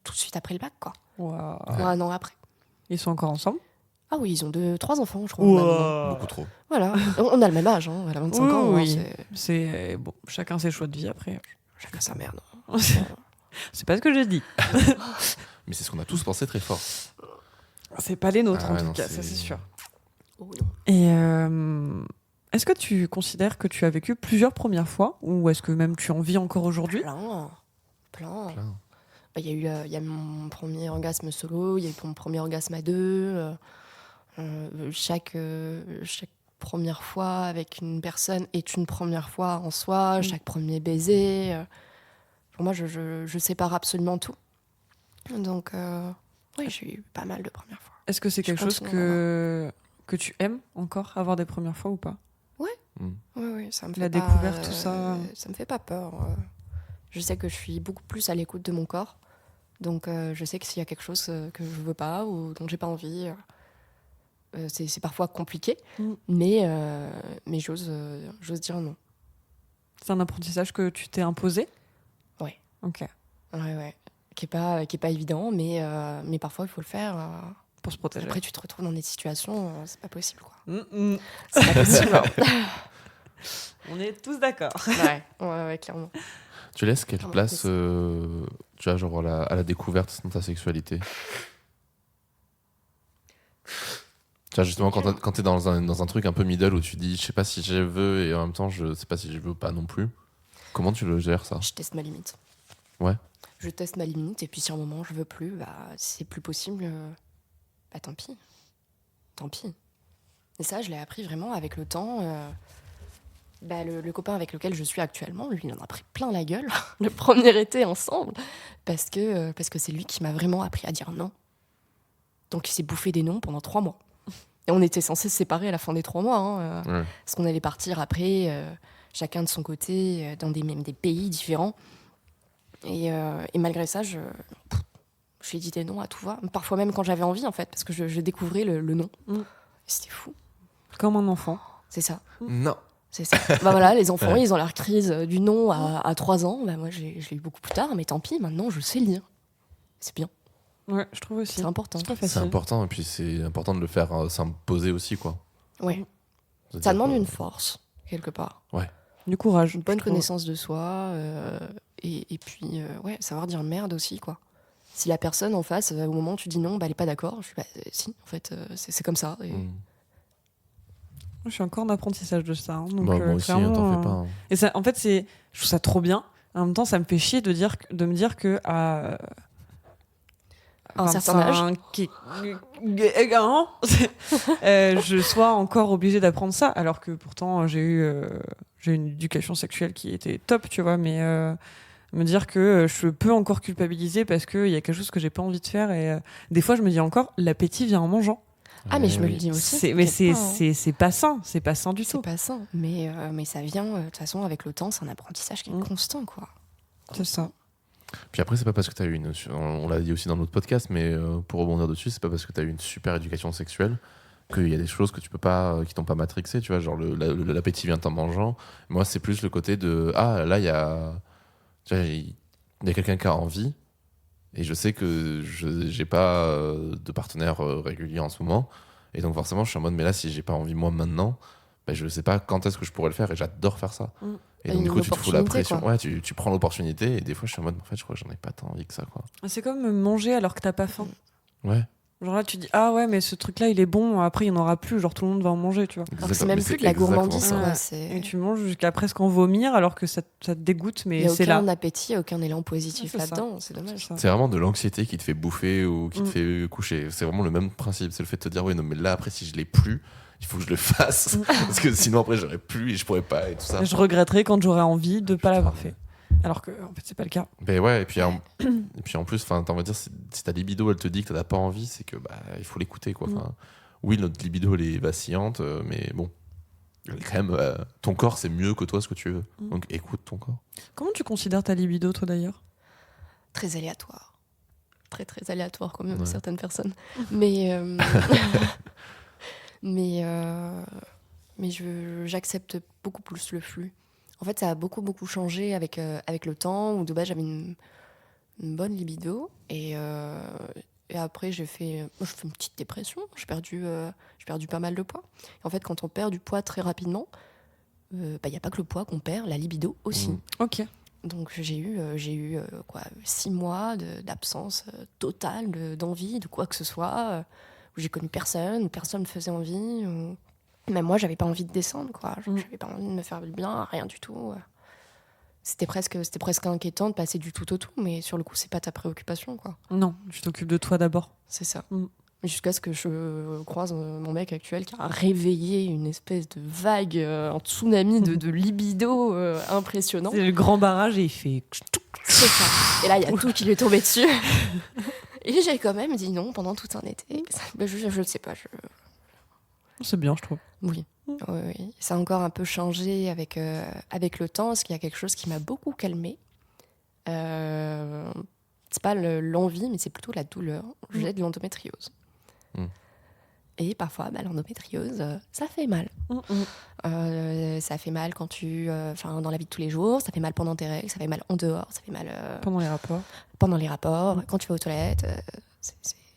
tout de suite après le bac, quoi. Waouh. Ou 1 an après. Ils sont encore ensemble. Ah oui, ils ont 3 enfants, je crois. maintenant. Beaucoup trop. Voilà, on a le même âge, hein. Elle a 25 ans. Oui. Hein, C'est bon, chacun ses choix de vie après. chacun sa merde. C'est pas ce que j'ai dit. Mais c'est ce qu'on a tous pensé très fort. C'est pas les nôtres Ah en ouais, tout non, cas, ça c'est sûr. Oh non. Et est-ce que tu considères que tu as vécu plusieurs premières fois ou est-ce que même tu en vis encore aujourd'hui? Plein. Plein. Bah, il y a mon premier orgasme solo, il y a eu mon premier orgasme à 2. Chaque première fois avec une personne est une première fois en soi, chaque premier baiser. Pour moi, je sépare absolument tout. Donc, oui, j'ai eu pas mal de premières fois. Est-ce que c'est Je quelque chose continue que tu aimes encore, avoir des premières fois ou pas? Oui, ça me fait La pas, découverte, tout ça. Ça me fait pas peur. Je sais que je suis beaucoup plus à l'écoute de mon corps. Donc, je sais que s'il y a quelque chose que je veux pas ou dont j'ai pas envie, c'est parfois compliqué. Mais j'ose dire non. C'est un apprentissage que tu t'es imposé? Ouais. Ok. Ouais. Qui est pas évident, mais parfois il faut le faire. Pour se protéger. Après, tu te retrouves dans des situations, c'est pas possible, quoi. Mm-mm. C'est pas possible. hein. On est tous d'accord. ouais, clairement. Tu laisses quelle Comment place, c'est tu vois, genre à la découverte dans ta sexualité? Tu vois, justement, quand t'es dans un truc un peu middle où tu dis, je sais pas si je veux et en même temps, je sais pas si je veux pas non plus. Comment tu le gères, ça? Je teste ma limite. Ouais. Je teste ma limite, et puis si à un moment je veux plus, bah, si c'est plus possible, bah tant pis. Tant pis. Et ça, je l'ai appris vraiment avec le temps. Bah, le copain avec lequel je suis actuellement, lui, il en a pris plein la gueule le premier été ensemble, parce que c'est lui qui m'a vraiment appris à dire non. Donc il s'est bouffé des noms pendant 3 mois. Et on était censés se séparer à la fin des 3 mois, hein, Ouais. parce qu'on allait partir après, chacun de son côté, dans même des pays différents. Et malgré ça, je lui ai dit des noms à tout va. Parfois même quand j'avais envie, en fait, parce que je découvrais le nom. C'était fou. Comme un enfant. C'est ça. Non. C'est ça. Bah voilà, les enfants, Ouais. ils ont leur crise du nom à 3 ans. Bah moi, je l'ai eu beaucoup plus tard, mais tant pis, maintenant, je sais lire. C'est bien, Ouais, je trouve aussi. c'est important. C'est pas C'est facile. important, et puis c'est important de le faire s'imposer aussi, quoi. Ouais. De Ça dire demande que- une force, quelque part. Ouais. Du courage. Une bonne je trouve. connaissance de soi, et puis ouais, savoir dire merde aussi, quoi. Si la personne en face, au moment où tu dis non, elle est pas d'accord, je suis si, en fait, c'est comme ça. Et... Je suis encore en apprentissage de ça. Donc, Bah, moi aussi, clairement, t'en fais pas. Hein. Et ça, en fait, je trouve ça trop bien. En même temps, ça me fait chier de me dire que à un certain âge, je sois encore obligée d'apprendre ça, alors que pourtant j'ai une éducation sexuelle qui était top, tu vois. Mais me dire que je peux encore culpabiliser parce qu'il y a quelque chose que j'ai pas envie de faire, et des fois je me dis encore, l'appétit vient en mangeant. Ah, mais je me le dis aussi. Mais c'est pas sain, c'est pas sain du tout. C'est pas sain, mais ça vient, de toute façon, avec le temps, c'est un apprentissage qui est constant, quoi. C'est ça. Puis après, c'est pas parce que t'as eu on l'a dit aussi dans notre podcast, mais pour rebondir dessus, c'est pas parce que t'as eu une super éducation sexuelle qu'il y a des choses que tu peux pas, qui t'ont pas matrixé, tu vois, genre l'appétit vient en mangeant. Moi, c'est plus le côté de, ah, là, il y a quelqu'un qui a envie, et je sais que j'ai pas de partenaire régulier en ce moment, et donc forcément, je suis en mode, mais là, si j'ai pas envie moi maintenant, bah, je sais pas quand est-ce que je pourrais le faire, et j'adore faire ça. Et donc, du coup, tu te fous la pression. Quoi. Ouais, tu prends l'opportunité, et des fois, je suis en mode, en fait, je crois que j'en ai pas tant envie que ça, quoi. C'est comme manger alors que t'as pas faim. Ouais. Genre là, tu dis, ah ouais, mais ce truc-là, il est bon, après, il n'y en aura plus, genre tout le monde va en manger, tu vois. C'est même plus de la gourmandise, quoi. Et tu manges jusqu'à presque en vomir alors que ça te dégoûte, mais c'est là. Il n'y a aucun appétit, aucun élan positif là-dedans, c'est dommage. C'est vraiment de l'anxiété qui te fait bouffer ou qui te fait coucher. C'est vraiment le même principe, c'est le fait de te dire, oui, non, mais là, après, si je l'ai plus, il faut que je le fasse, parce que sinon, après, j'aurais plus et je pourrais pas et tout ça. Je regretterais quand j'aurais envie de pas l'avoir fait. Alors que, en fait, c'est pas le cas. Ben ouais, et puis en plus, on va dire, si ta libido, elle te dit que t'en as pas envie, c'est que il faut l'écouter, quoi. Oui, notre libido, elle est vacillante, mais bon, quand même, ton corps, c'est mieux que toi, ce que tu veux. Donc, écoute ton corps. Comment tu considères ta libido, toi, d'ailleurs ? Très aléatoire. Très, très aléatoire, comme certaines personnes. Mais... mais j'accepte beaucoup plus le flux. En fait, ça a beaucoup, beaucoup changé avec le temps, où de base, j'avais une bonne libido. Et après, je fais une petite dépression. J'ai perdu pas mal de poids. Et en fait, quand on perd du poids très rapidement, il n'y a pas que le poids qu'on perd, la libido aussi. Ok. Donc, j'ai eu 6 mois d'absence totale d'envie de quoi que ce soit, où j'ai connu personne me faisait envie. Même moi, j'avais pas envie de descendre, quoi. J'avais pas envie de me faire du bien, rien du tout. C'était presque inquiétant de passer du tout au tout, mais sur le coup, c'est pas ta préoccupation, quoi. Non, tu t'occupes de toi d'abord. C'est ça. Jusqu'à ce que je croise mon mec actuel qui a réveillé une espèce de vague, un tsunami de libido impressionnant. C'est le grand barrage et il fait... C'est ça. Et là, il y a tout qui lui est tombé dessus. Et j'ai quand même dit non pendant tout un été. Je ne sais pas, C'est bien, je trouve. Oui. Oui. Ça a encore un peu changé avec le temps, parce qu'il y a quelque chose qui m'a beaucoup calmée. C'est pas l'envie, mais c'est plutôt la douleur. J'ai de l'endométriose. Et parfois, l'endométriose, ça fait mal. Ça fait mal quand dans la vie de tous les jours, ça fait mal pendant tes règles, ça fait mal en dehors, ça fait mal... pendant les rapports. Pendant les rapports, quand tu vas aux toilettes,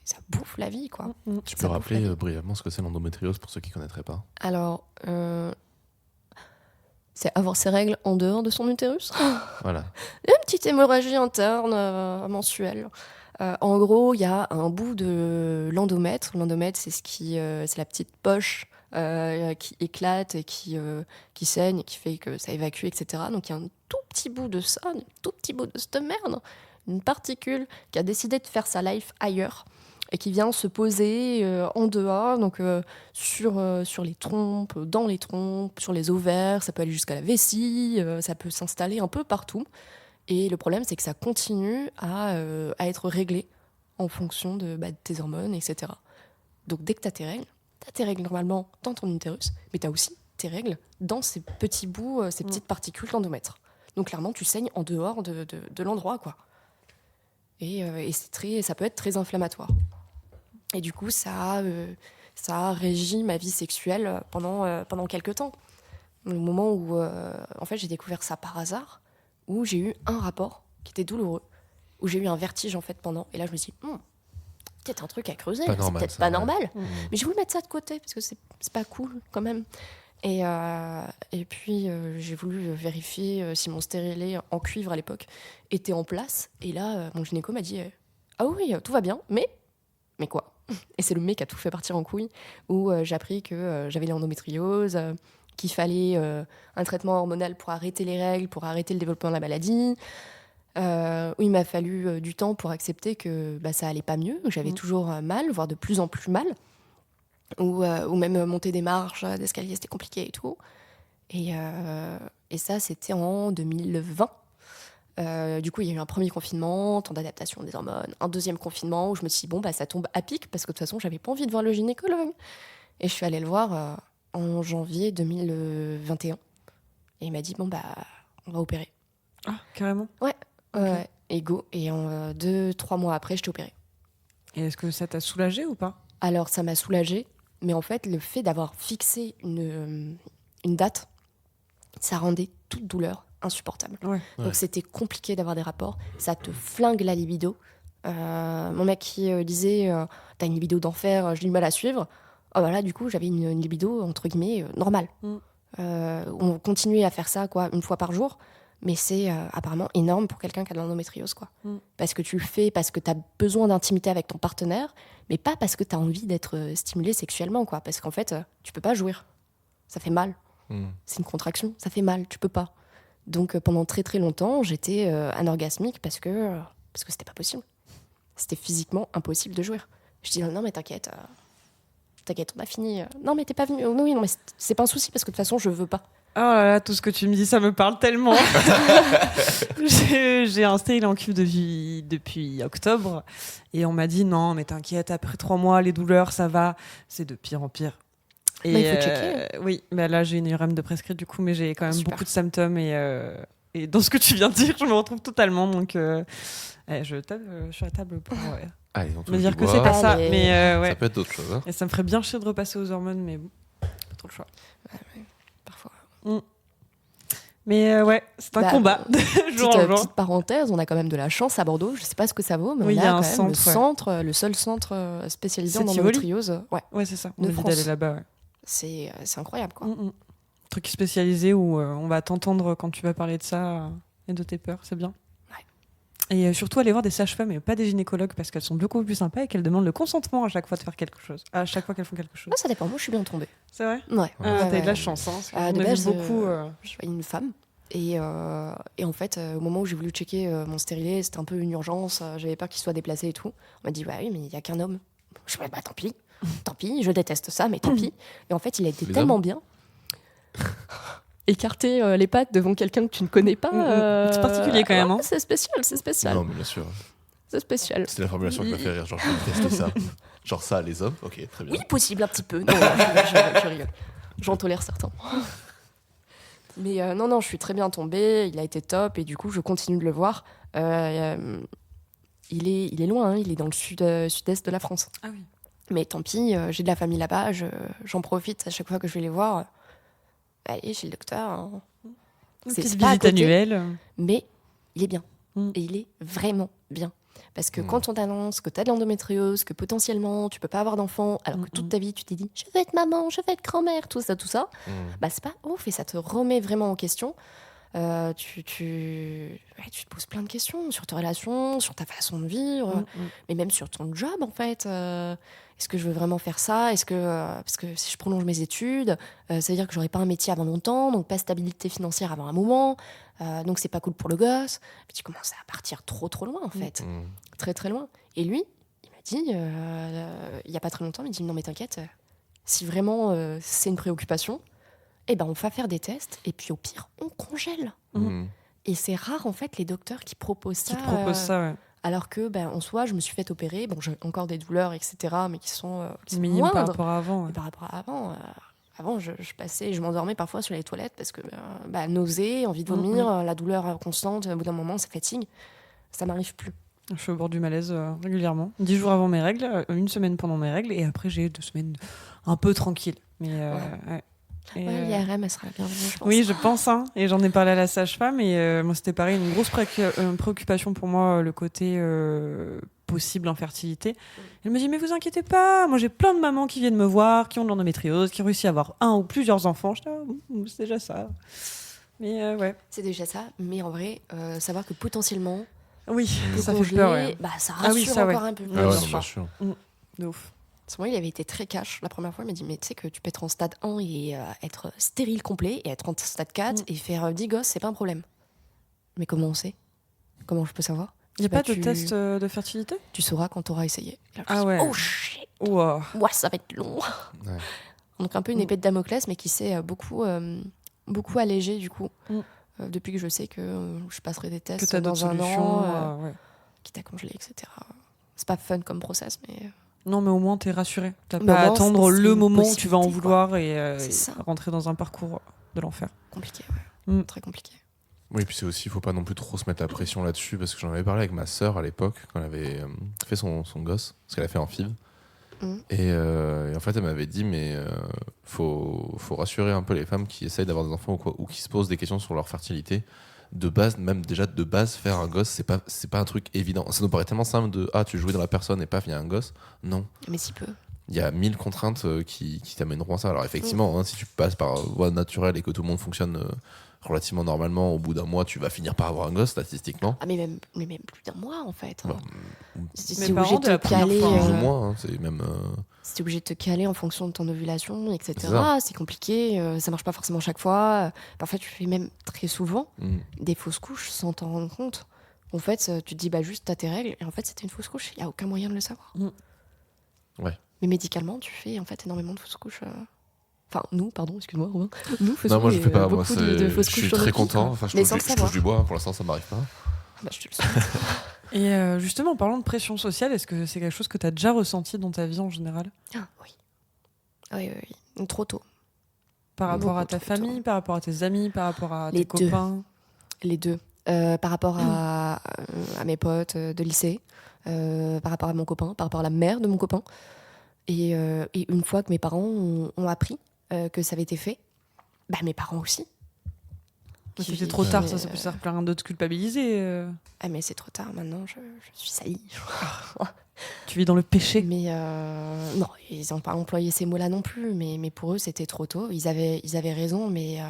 ça bouffe la vie, quoi. Tu peux rappeler brièvement ce que c'est l'endométriose pour ceux qui ne connaîtraient pas ? Alors, c'est avoir ses règles en dehors de son utérus. Voilà. Une petite hémorragie interne mensuelle. En gros, il y a un bout de l'endomètre. L'endomètre, c'est la petite poche qui éclate et qui saigne, et qui fait que ça évacue, etc. Donc il y a un tout petit bout de ça, un tout petit bout de cette merde, une particule qui a décidé de faire sa life ailleurs et qui vient se poser en dehors, donc sur les trompes, dans les trompes, sur les ovaires, ça peut aller jusqu'à la vessie, ça peut s'installer un peu partout. Et le problème, c'est que ça continue à être réglé en fonction de tes hormones, etc. Donc dès que tu as tes règles normalement dans ton utérus, mais tu as aussi tes règles dans ces petits bouts, ces petites particules d'endomètre. Donc clairement, tu saignes en dehors de l'endroit, quoi. Et ça peut être très inflammatoire. Et du coup, ça a régi ma vie sexuelle pendant quelques temps. Au moment où en fait, j'ai découvert ça par hasard, où j'ai eu un rapport qui était douloureux, où j'ai eu un vertige en fait pendant. Et là, je me suis dit, peut-être un truc à creuser, c'est peut-être pas normal. Mais j'ai voulu mettre ça de côté, parce que c'est pas cool quand même. Et puis, j'ai voulu vérifier si mon stérilet en cuivre à l'époque était en place. Et là, mon gynéco m'a dit ah oui, tout va bien, mais quoi? Et c'est le mec qui a tout fait partir en couille, où j'ai appris que j'avais l'endométriose, qu'il fallait un traitement hormonal pour arrêter les règles, pour arrêter le développement de la maladie. Où il m'a fallu du temps pour accepter que ça allait pas mieux, que j'avais toujours mal, voire de plus en plus mal. Ou même monter des marches d'escalier, c'était compliqué et tout. Et ça, c'était en 2020. Du coup, il y a eu un premier confinement, temps d'adaptation des hormones, un deuxième confinement où je me suis dit, ça tombe à pic parce que de toute façon, j'avais pas envie de voir le gynécologue. Et je suis allée le voir en janvier 2021. Et il m'a dit, on va opérer. Ah, carrément? Ouais. Okay. Et go. Et 2-3 mois après, j'étais opérée. Et est-ce que ça t'a soulagée ou pas? Alors, ça m'a soulagée. Mais en fait, le fait d'avoir fixé une date, ça rendait toute douleur insupportable. Ouais. Donc c'était compliqué d'avoir des rapports. Ça te flingue la libido. Mon mec qui disait t'as une libido d'enfer, j'ai du mal à suivre. Là, du coup, j'avais une libido, entre guillemets, normale. On continuait à faire ça une fois par jour. Mais c'est apparemment énorme pour quelqu'un qui a de l'endométriose, quoi. Parce que tu le fais parce que tu as besoin d'intimité avec ton partenaire, mais pas parce que tu as envie d'être stimulé sexuellement, quoi. Parce qu'en fait, tu peux pas jouir. Ça fait mal. C'est une contraction, ça fait mal, tu peux pas. Donc pendant très très longtemps, j'étais anorgasmique parce que c'était pas possible. C'était physiquement impossible de jouir. Je dis non mais t'inquiète, on a fini. Non mais t'es pas venu. Oui, non mais c'est pas un souci parce que de toute façon je veux pas. Oh là là, tout ce que tu me dis, ça me parle tellement. J'ai un stérilet en cuivre depuis octobre. Et on m'a dit, non, mais t'inquiète, après 3 mois, les douleurs, ça va. C'est de pire en pire. Et il faut checker. Oui, là, j'ai une IRM de prescrite, du coup, mais j'ai quand même Super. beaucoup de symptômes. Et dans ce que tu viens de dire, je me retrouve totalement. Donc, je tape sur la table pour Allez, on me dire que c'est pas ça. Allez. Mais ouais. Ça peut être d'autres choses. Hein. Et ça me ferait bien chier de repasser aux hormones, mais bon, pas trop le choix. Parfois. Mais ouais, c'est un combat. Petite parenthèse, on a quand même de la chance à Bordeaux. Je sais pas ce que ça vaut, mais oui, on a un quand même centre, le seul centre spécialisé en C'est endométriose. Ouais, c'est ça. On De a envie France. d'aller là-bas. Ouais. C'est incroyable, quoi. Truc spécialisé où on va t'entendre quand tu vas parler de ça et de tes peurs, c'est bien. Ouais. Et surtout aller voir des sages-femmes et pas des gynécologues parce qu'elles sont beaucoup plus sympas et qu'elles demandent le consentement à chaque fois de faire quelque chose, à chaque fois qu'elles font quelque chose. Ça dépend. Moi, je suis bien tombée. C'est vrai? Ouais. T'as eu de la chance. Hein, de on a base, vu beaucoup. je voyais une femme. Et en fait, au moment où j'ai voulu checker mon stérilet, c'était un peu une urgence. J'avais peur qu'il soit déplacé et tout. On m'a dit, oui, mais il n'y a qu'un homme. Je me dis, tant pis. Tant pis, je déteste ça, mais tant pis. Et en fait, il a été tellement bien. Écarter les pattes devant quelqu'un que tu ne connais pas. C'est particulier quand même. Hein. C'est spécial. Non, mais bien sûr. C'est spécial. C'est la formulation qui m'a fait rire. Genre, je vais tester ça. Genre ça, les hommes. Ok, très bien. Oui, possible, un petit peu. Non, je rigole. J'en tolère certains. Mais non, je suis très bien tombée. Il a été top et du coup, je continue de le voir. Il est loin, hein, il est dans le sud-est de la France. Ah oui. Mais tant pis, j'ai de la famille là-bas. J'en profite à chaque fois que je vais les voir. Allez, chez le docteur. Hein. C'est une pas à visite côté, annuelle. mais il est bien. Mm. Et il est vraiment bien. Parce que quand on t'annonce que tu as de l'endométriose, que potentiellement tu peux pas avoir d'enfant, alors que toute ta vie tu t'es dit je veux être maman, je veux être grand-mère, tout ça, c'est pas ouf et ça te remet vraiment en question. Tu te poses plein de questions sur tes relations, sur ta façon de vivre, mais même sur ton job en fait. Est-ce que je veux vraiment faire ça? Est-ce que parce que si je prolonge mes études, ça veut dire que j'aurai pas un métier avant longtemps, donc pas stabilité financière avant un moment, donc c'est pas cool pour le gosse. Puis tu commences à partir trop loin en fait, très très loin. Et lui, il m'a dit il y a pas très longtemps, il m'a dit non mais t'inquiète, si vraiment c'est une préoccupation. Eh ben, on va faire des tests et puis au pire, on congèle. Et c'est rare en fait les docteurs qui proposent ça. Ouais. Alors que, en soi, je me suis fait opérer. Bon, j'ai encore des douleurs, etc., mais qui sont minimes moindres. par rapport à avant. Ouais. Par rapport à avant. Avant, je passais, je m'endormais parfois sur les toilettes parce que nausée, envie de vomir, la douleur constante. Au bout d'un moment, ça fatigue. Ça m'arrive plus. Je suis au bord du malaise régulièrement. 10 jours avant mes règles, 1 semaine pendant mes règles, et après j'ai 2 semaines un peu tranquilles. Mais ouais. L'IRM, elle sera la bienvenue, je pense. Oui, je pense. Hein. Et j'en ai parlé à la sage-femme. Et moi, c'était pareil, une grosse préoccupation pour moi, le côté possible infertilité. Elle me dit mais vous inquiétez pas, moi j'ai plein de mamans qui viennent me voir, qui ont de l'endométriose, qui ont réussi à avoir un ou plusieurs enfants. Je dis c'est déjà ça. Mais ouais. C'est déjà ça, mais en vrai, savoir que potentiellement, Oui, le ça fait congelé, peur. Ouais. ça Ah oui, rassure ça, encore ouais. un peu plus. Ah ouais, bien non, bien sûr. De ouf. Parce que moi, il avait été très cash. La première fois, il m'a dit mais tu sais que tu peux être en stade 1 et être stérile complet, et être en stade 4 et faire 10 gosses, c'est pas un problème. Mais comment on sait? Comment je peux savoir? Il n'y a Bah, pas de test de fertilité? Tu sauras quand tu auras essayé. Et là, je me Ah suis dit, ouais. oh shit, Wow. moi ça va être long. Ouais. Donc un peu une épée de Damoclès, mais qui s'est beaucoup allégée du coup. Mm. Depuis que je sais que je passerai des Que tests tu as d'autres dans un solutions. an, Ouais. quitte à congeler, etc. C'est pas fun comme process, mais Non, mais au moins, t'es rassuré. T'as Mais pas au à moins, attendre c'est le une moment où tu vas en possibilité, quoi. vouloir et C'est ça. rentrer dans un parcours de l'enfer. compliqué, ouais. Mm. Très compliqué. Oui, puis c'est aussi, il faut pas non plus trop se mettre la pression là-dessus, parce que j'en avais parlé avec ma sœur à l'époque, quand elle avait fait son gosse, parce qu'elle a fait en FIV. Mm. Et en fait, elle m'avait dit, mais faut rassurer un peu les femmes qui essayent d'avoir des enfants ou quoi, ou qui se posent des questions sur leur fertilité. De base, même déjà de base, faire un gosse, c'est pas un truc évident. Ça nous paraît tellement simple de tu jouis dans la personne et paf, il y a un gosse. Non. Mais si peu. Il y a 1000 contraintes qui t'amèneront à ça. Alors effectivement, si tu passes par voie naturelle et que tout le monde fonctionne relativement normalement, au bout d'un mois, tu vas finir par avoir un gosse statistiquement. Ah, mais même plus d'un mois en fait. Bon, Si Mes t'es parents, obligé de de la te première caler, fois, plus ou moins, c'est même. si t'es obligé de te caler en fonction de ton ovulation, C'est etc. ça. C'est compliqué, ça marche pas forcément chaque fois. Parfois, tu fais même très souvent des fausses couches sans t'en rendre compte. En fait, tu te dis juste t'as tes règles, et en fait, c'était une fausse couche. Il y a aucun moyen de le savoir. Mm. Ouais. Mais médicalement, tu fais en fait énormément de fausses couches. Enfin, nous, pardon, excuse-moi, Romain. Nous faisons Non, moi je fais pas. Moi, beaucoup de fausses je couches suis sur très notre vie, content. quoi. Enfin, je Mais touche, sans le je touche savoir. du bois. Pour l'instant, ça m'arrive pas. Bah, je te le souhaite. Et justement, en parlant de pression sociale, est-ce que c'est quelque chose que tu as déjà ressenti dans ta vie en général? Ah, oui. Oui. Trop tôt. Par rapport Beaucoup à ta trop famille, tôt. par rapport à tes amis, par rapport à Les tes deux. copains? Les deux. Par rapport à mes potes de lycée, par rapport à mon copain, par rapport à la mère de mon copain. Et une fois que mes parents ont appris que ça avait été fait, bah, mes parents aussi. Mais Qui- c'était trop tard, ça euh, peut servir plein d'autres culpabiliser. Ah, mais c'est trop tard maintenant, je suis salie. Tu vis dans le péché. Mais non, ils n'ont pas employé ces mots-là non plus, mais pour eux, c'était trop tôt. Ils avaient raison, mais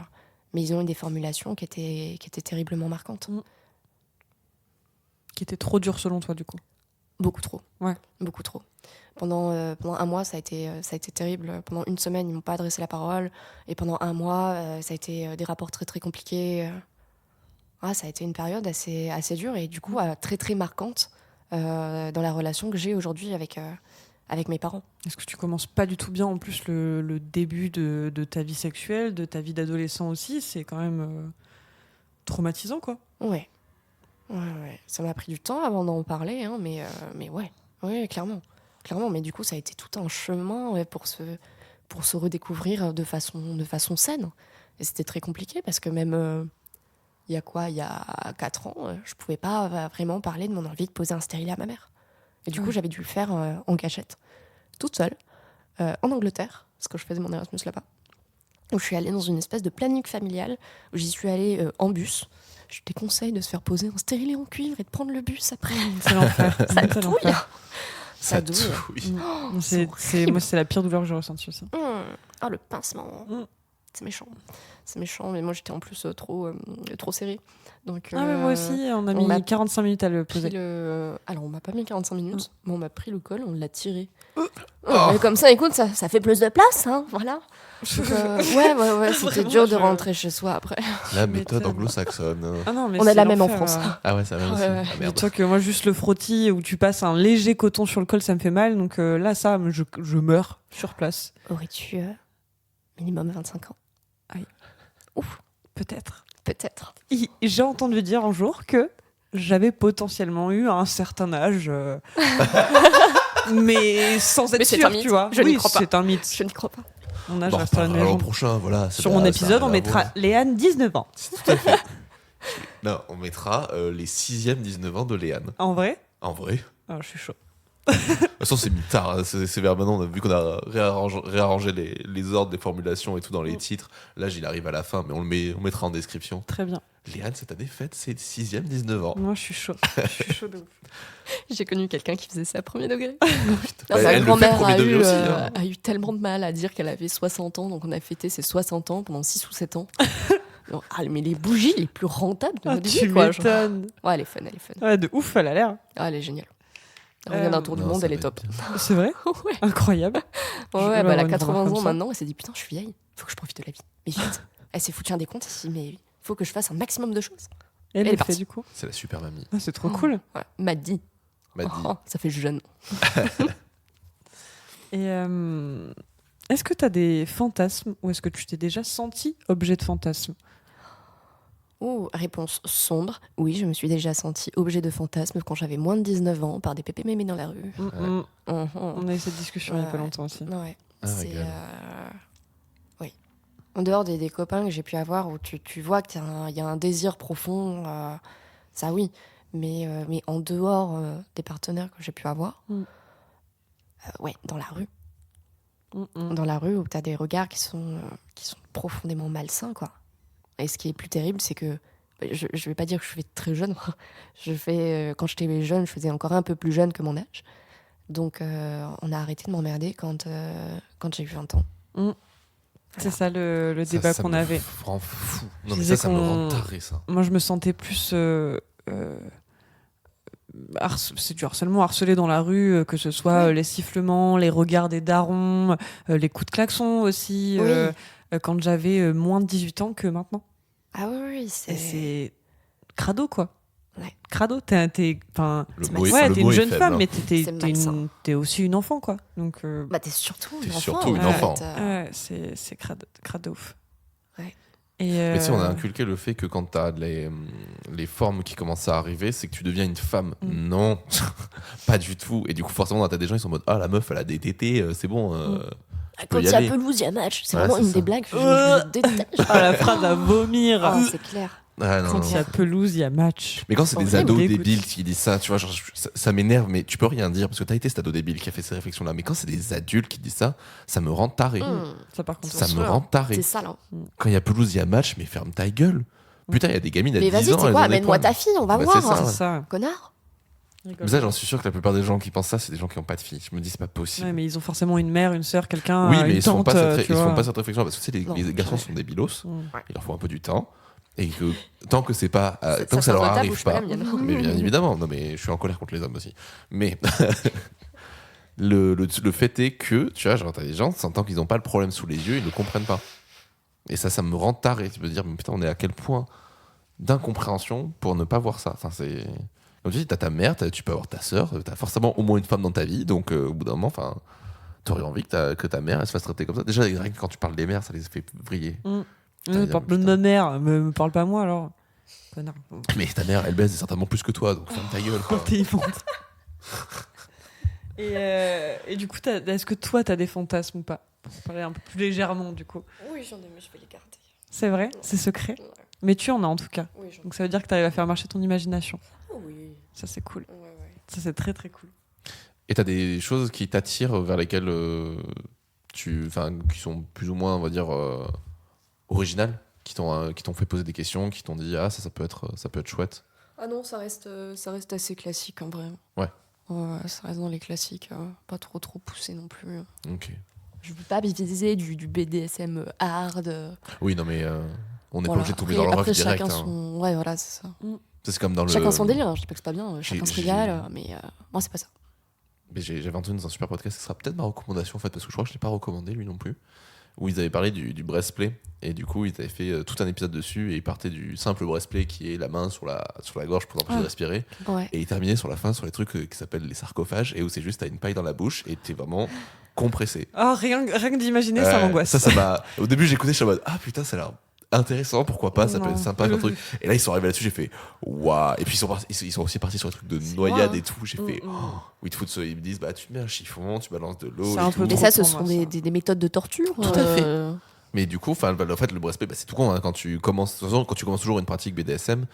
ils ont eu des formulations qui étaient terriblement marquantes. Qui était trop dur selon toi, du coup. Beaucoup trop. Ouais. Beaucoup trop. Pendant un mois, ça a été terrible. Pendant une semaine, ils m'ont pas adressé la parole. Et pendant un mois, ça a été des rapports très, très compliqués. Ça a été une période assez dure et du coup, très, très marquante dans la relation que j'ai aujourd'hui avec mes parents. Est-ce que tu commences pas du tout bien en plus le début de ta vie sexuelle, de ta vie d'adolescent aussi? C'est quand même traumatisant, quoi. Ouais. Ça m'a pris du temps avant d'en parler, hein, mais ouais, clairement. Mais du coup, ça a été tout un chemin pour se redécouvrir de façon saine. Et c'était très compliqué parce que même il y a 4 ans, je pouvais pas vraiment parler de mon envie de poser un stérilet à ma mère. Et du coup, j'avais dû le faire en cachette, toute seule, en Angleterre, parce que je faisais mon Erasmus là-bas. Donc, je suis allée dans une espèce de planning familial où j'y suis allée en bus. Je déconseille de se faire poser un stérilet en cuivre et de prendre le bus après. C'est l'enfer. Ça C'est douille. l'enfer. Ça douille. douille. Moi, c'est la pire douleur que j'ai ressentie aussi. Ah, le pincement. C'est méchant, mais moi j'étais en plus trop serrée. Donc, Ah, mais moi aussi, on a on m'a mis 45 minutes à le poser. Alors, on m'a pas mis 45 minutes, mais on m'a pris le col, on l'a tiré. Comme ça, écoute, ça fait plus de place, hein, voilà. Donc, ouais, c'était Vraiment, dur de rentrer chez soi après. La méthode m'étonnes. anglo-saxonne. Ah non, mais On a c'est la même en l'enfer, France. Ah ouais, ça va aussi. Ouais. Ah merde. Dis-toi que moi, juste le frottis où tu passes un léger coton sur le col, ça me fait mal. Donc là, ça, je meurs sur place. Aurais-tu minimum 25 ans? Ouf, peut-être. Peut-être. J'ai entendu dire un jour que j'avais potentiellement eu un certain âge, mais sans être Mais c'est sûr, un mythe. tu vois. Je n'y Oui, crois pas. c'est un mythe. Je n'y crois pas. Mon âge Bon, restera une alors, légende. prochain, voilà. Sur mon épisode, on mettra Léane 19 ans. Tout à fait. Non, on mettra les 6e 19 ans de Léane. En vrai? En vrai. Alors, je suis chaud. De toute façon, c'est mis tard. Hein. C'est vers maintenant, on a vu qu'on a réarrangé les ordres des formulations et tout dans les titres. Là, il arrive à la fin, mais on mettra en description. Très bien. Léane, cette année, fête ses 6e, 19 ans. Moi, je suis chaud. Je suis chaud de ouf. J'ai connu quelqu'un qui faisait ça premier degré. Bah, Ma elle le fait grand-mère premier degré aussi. Hein. a eu tellement de mal à dire qu'elle avait 60 ans, donc on a fêté ses 60 ans pendant 6 ou 7 ans. Non, mais les bougies les plus rentables de notre vie, Tu quoi. genre. m'étonnes. Ouais, elle est fun, elle est fun. Ouais, de ouf, elle a l'air. Ah, elle est géniale. Elle revient d'un tour du Non, monde, ça elle va est être top. bien. C'est vrai. Ouais, Incroyable. Je vais elle avoir a une 80 grand-mère ans comme ça. maintenant, elle s'est dit putain, je suis vieille, faut que je profite de la vie. Mais vite, elle s'est foutue un décompte ici, mais faut que je fasse un maximum de choses. Et Elle elle est le fait partie. du coup. C'est la super mamie. Ah, c'est trop cool. Ouais, m'a dit. M'a dit. Oh, ça fait jeune. Et est-ce que tu as des fantasmes ou est-ce que tu t'es déjà senti objet de fantasme? Oh, réponse sombre. Oui, je me suis déjà sentie objet de fantasme quand j'avais moins de 19 ans par des pépés mémés dans la rue. Mhm. Mhm. On a eu cette discussion il y a pas Ouais. longtemps aussi. Ouais. Ah, C'est, régal. oui. En dehors des copains que j'ai pu avoir où tu vois qu'il y a un désir profond, ça oui. Mais en dehors des partenaires que j'ai pu avoir, ouais, dans la rue. Mhm. Dans la rue où tu as des regards qui sont profondément malsains, quoi. Et ce qui est plus terrible, c'est que je vais pas dire que je fais très jeune. Quand j'étais jeune, je faisais encore un peu plus jeune que mon âge. Donc, on a arrêté de m'emmerder quand j'ai eu 20 ans. C'est ça le Ça, débat ça qu'on me avait. rend fou. Non, Je mais disais ça me qu'on- rend taré, ça. Moi, je me sentais plus. C'est du harcèlement, harcelé dans la rue, que ce soit les sifflements, les regards des darons, les coups de klaxon aussi, Oui. quand j'avais moins de 18 ans que maintenant. Ah oui, Et c'est... c'est crado, quoi. Ouais. Crado, enfin, Le C'est mot malsain. est- ouais, le t'es mot une est jeune faible, femme, hein. mais C'est malsain. t'es aussi une enfant, quoi. Donc, Bah, t'es surtout T'es une enfant. surtout une en enfant. fait. ouais, c'est crado ouf. Ouais. Et Mais si on a inculqué le fait que quand t'as les formes qui commencent à arriver, c'est que tu deviens une femme. Non, pas du tout. Et du coup, forcément, t'as des gens qui sont en mode ah, la meuf, elle a des tétés, c'est bon. Quand y il y a aller. pelouse, il y a match. C'est Ouais, vraiment c'est une ça. des blagues que je déteste. Ah, la phrase à vomir. Ah, c'est clair. Ah, non, Quand non. il y a pelouse, il y a match. Mais quand c'est des Horrible. ados Dégoûte. débiles qui disent ça, tu vois, genre, ça m'énerve, mais tu peux rien dire parce que t'as été cet ado débile qui a fait ces réflexions-là. Mais quand c'est des adultes qui disent ça me rend taré. Ça, par contre, Ça C'est me sûr. rend taré. C'est ça, là. Quand il y a pelouse, il y a match, mais ferme ta gueule. Putain, il y a des gamines à Mais 10 vas-y, ans. tu sais elles quoi, ont des amène-moi poils. ta fille, on va Bah, voir. c'est ça. c'est ça. Connard. Mais ça, j'en suis sûr que la plupart des gens qui pensent ça, c'est des gens qui n'ont pas de filles. Je me dis, c'est pas possible. Ouais, mais ils ont forcément une mère, une sœur, quelqu'un. Oui, mais une ils font tante, pas tu ils font vois. pas cette réflexion parce que tu sais, Non, les garçons jamais. sont des bilos. Mm. Il leur faut un peu du temps. Et que tant que c'est pas, tant que ça sort leur de ta arrive bouche, pas pas, la mienne. mais bien évidemment, non mais je suis en colère contre les hommes aussi. Mais le fait est que, tu vois, genre t'as des gens, tant qu'ils n'ont pas le problème sous les yeux, ils ne comprennent pas. Et ça me rend taré. Tu peux dire, mais putain, on est à quel point d'incompréhension pour ne pas voir ça. Enfin, c'est comme tu dis, t'as ta mère, tu peux avoir ta sœur, t'as forcément au moins une femme dans ta vie, donc au bout d'un moment, enfin, t'aurais envie que ta mère elle se fasse traiter comme ça. Déjà, rien que quand tu parles des mères, ça les fait vriller. Parle de ma mère, me parle pas moi alors. Connard. Mais ta mère, elle baise certainement plus que toi, donc ferme ta gueule. quoi. T'es immonde. Et du coup, est-ce que toi, t'as des fantasmes ou pas? Pour parler un peu plus légèrement, du coup. Oui, j'en ai, mais je vais les garder. C'est vrai? C'est secret? Mais tu en as en tout cas. Oui, j'en Donc ça veut dire que t'arrives à faire marcher ton imagination. Oui. Ça, c'est cool. Ouais. Ça, c'est très très cool. Et t'as des choses qui t'attirent vers lesquelles qui sont plus ou moins, on va dire, originales, qui t'ont fait poser des questions, qui t'ont dit ah ça peut être chouette. Ah non, ça reste assez classique en vrai. Ouais. Ouais, ça reste dans les classiques, pas trop poussé non plus. Ok. Je veux pas viser du BDSM hard. Oui, non mais on n'est Voilà. pas obligé de tomber dans le Après, rock direct. chacun hein. son... Ouais, voilà, c'est ça. Ça, c'est comme dans Chacun le. son délire, hein. Je dis pas que c'est pas bien, chacun se j'ai- régale, mais moi c'est pas ça. Mais j'avais entendu dans un super podcast, ce sera peut-être ma recommandation en fait, parce que je crois que je l'ai pas recommandé lui non plus, où ils avaient parlé du breastplay, et du coup ils avaient fait tout un épisode dessus, et ils partaient du simple breastplay qui est la main sur la gorge pour empêcher de respirer, Ouais. et ils terminaient sur la fin sur les trucs qui s'appellent les sarcophages, et où c'est juste t'as une paille dans la bouche, et t'es vraiment compressé. Oh, rien que d'imaginer, ça m'angoisse. Ça m'a. Au début j'écoutais, je suis en mode ah putain, ça a l'air intéressant, pourquoi pas, ça peut Non. être sympa comme truc. Et là ils sont arrivés là-dessus, j'ai fait waouh. Et puis ils sont aussi partis sur des trucs de noyade et tout. J'ai fait où ils te foutent, ils me disent bah tu te mets un chiffon, tu balances de l'eau. C'est et un tout. peu Mais trop ça, ce pour sont moi, ça. des méthodes de torture. Tout à fait. Mais du coup, en fait, le breastplay, c'est tout con. Hein, quand tu commences toujours une pratique BDSM,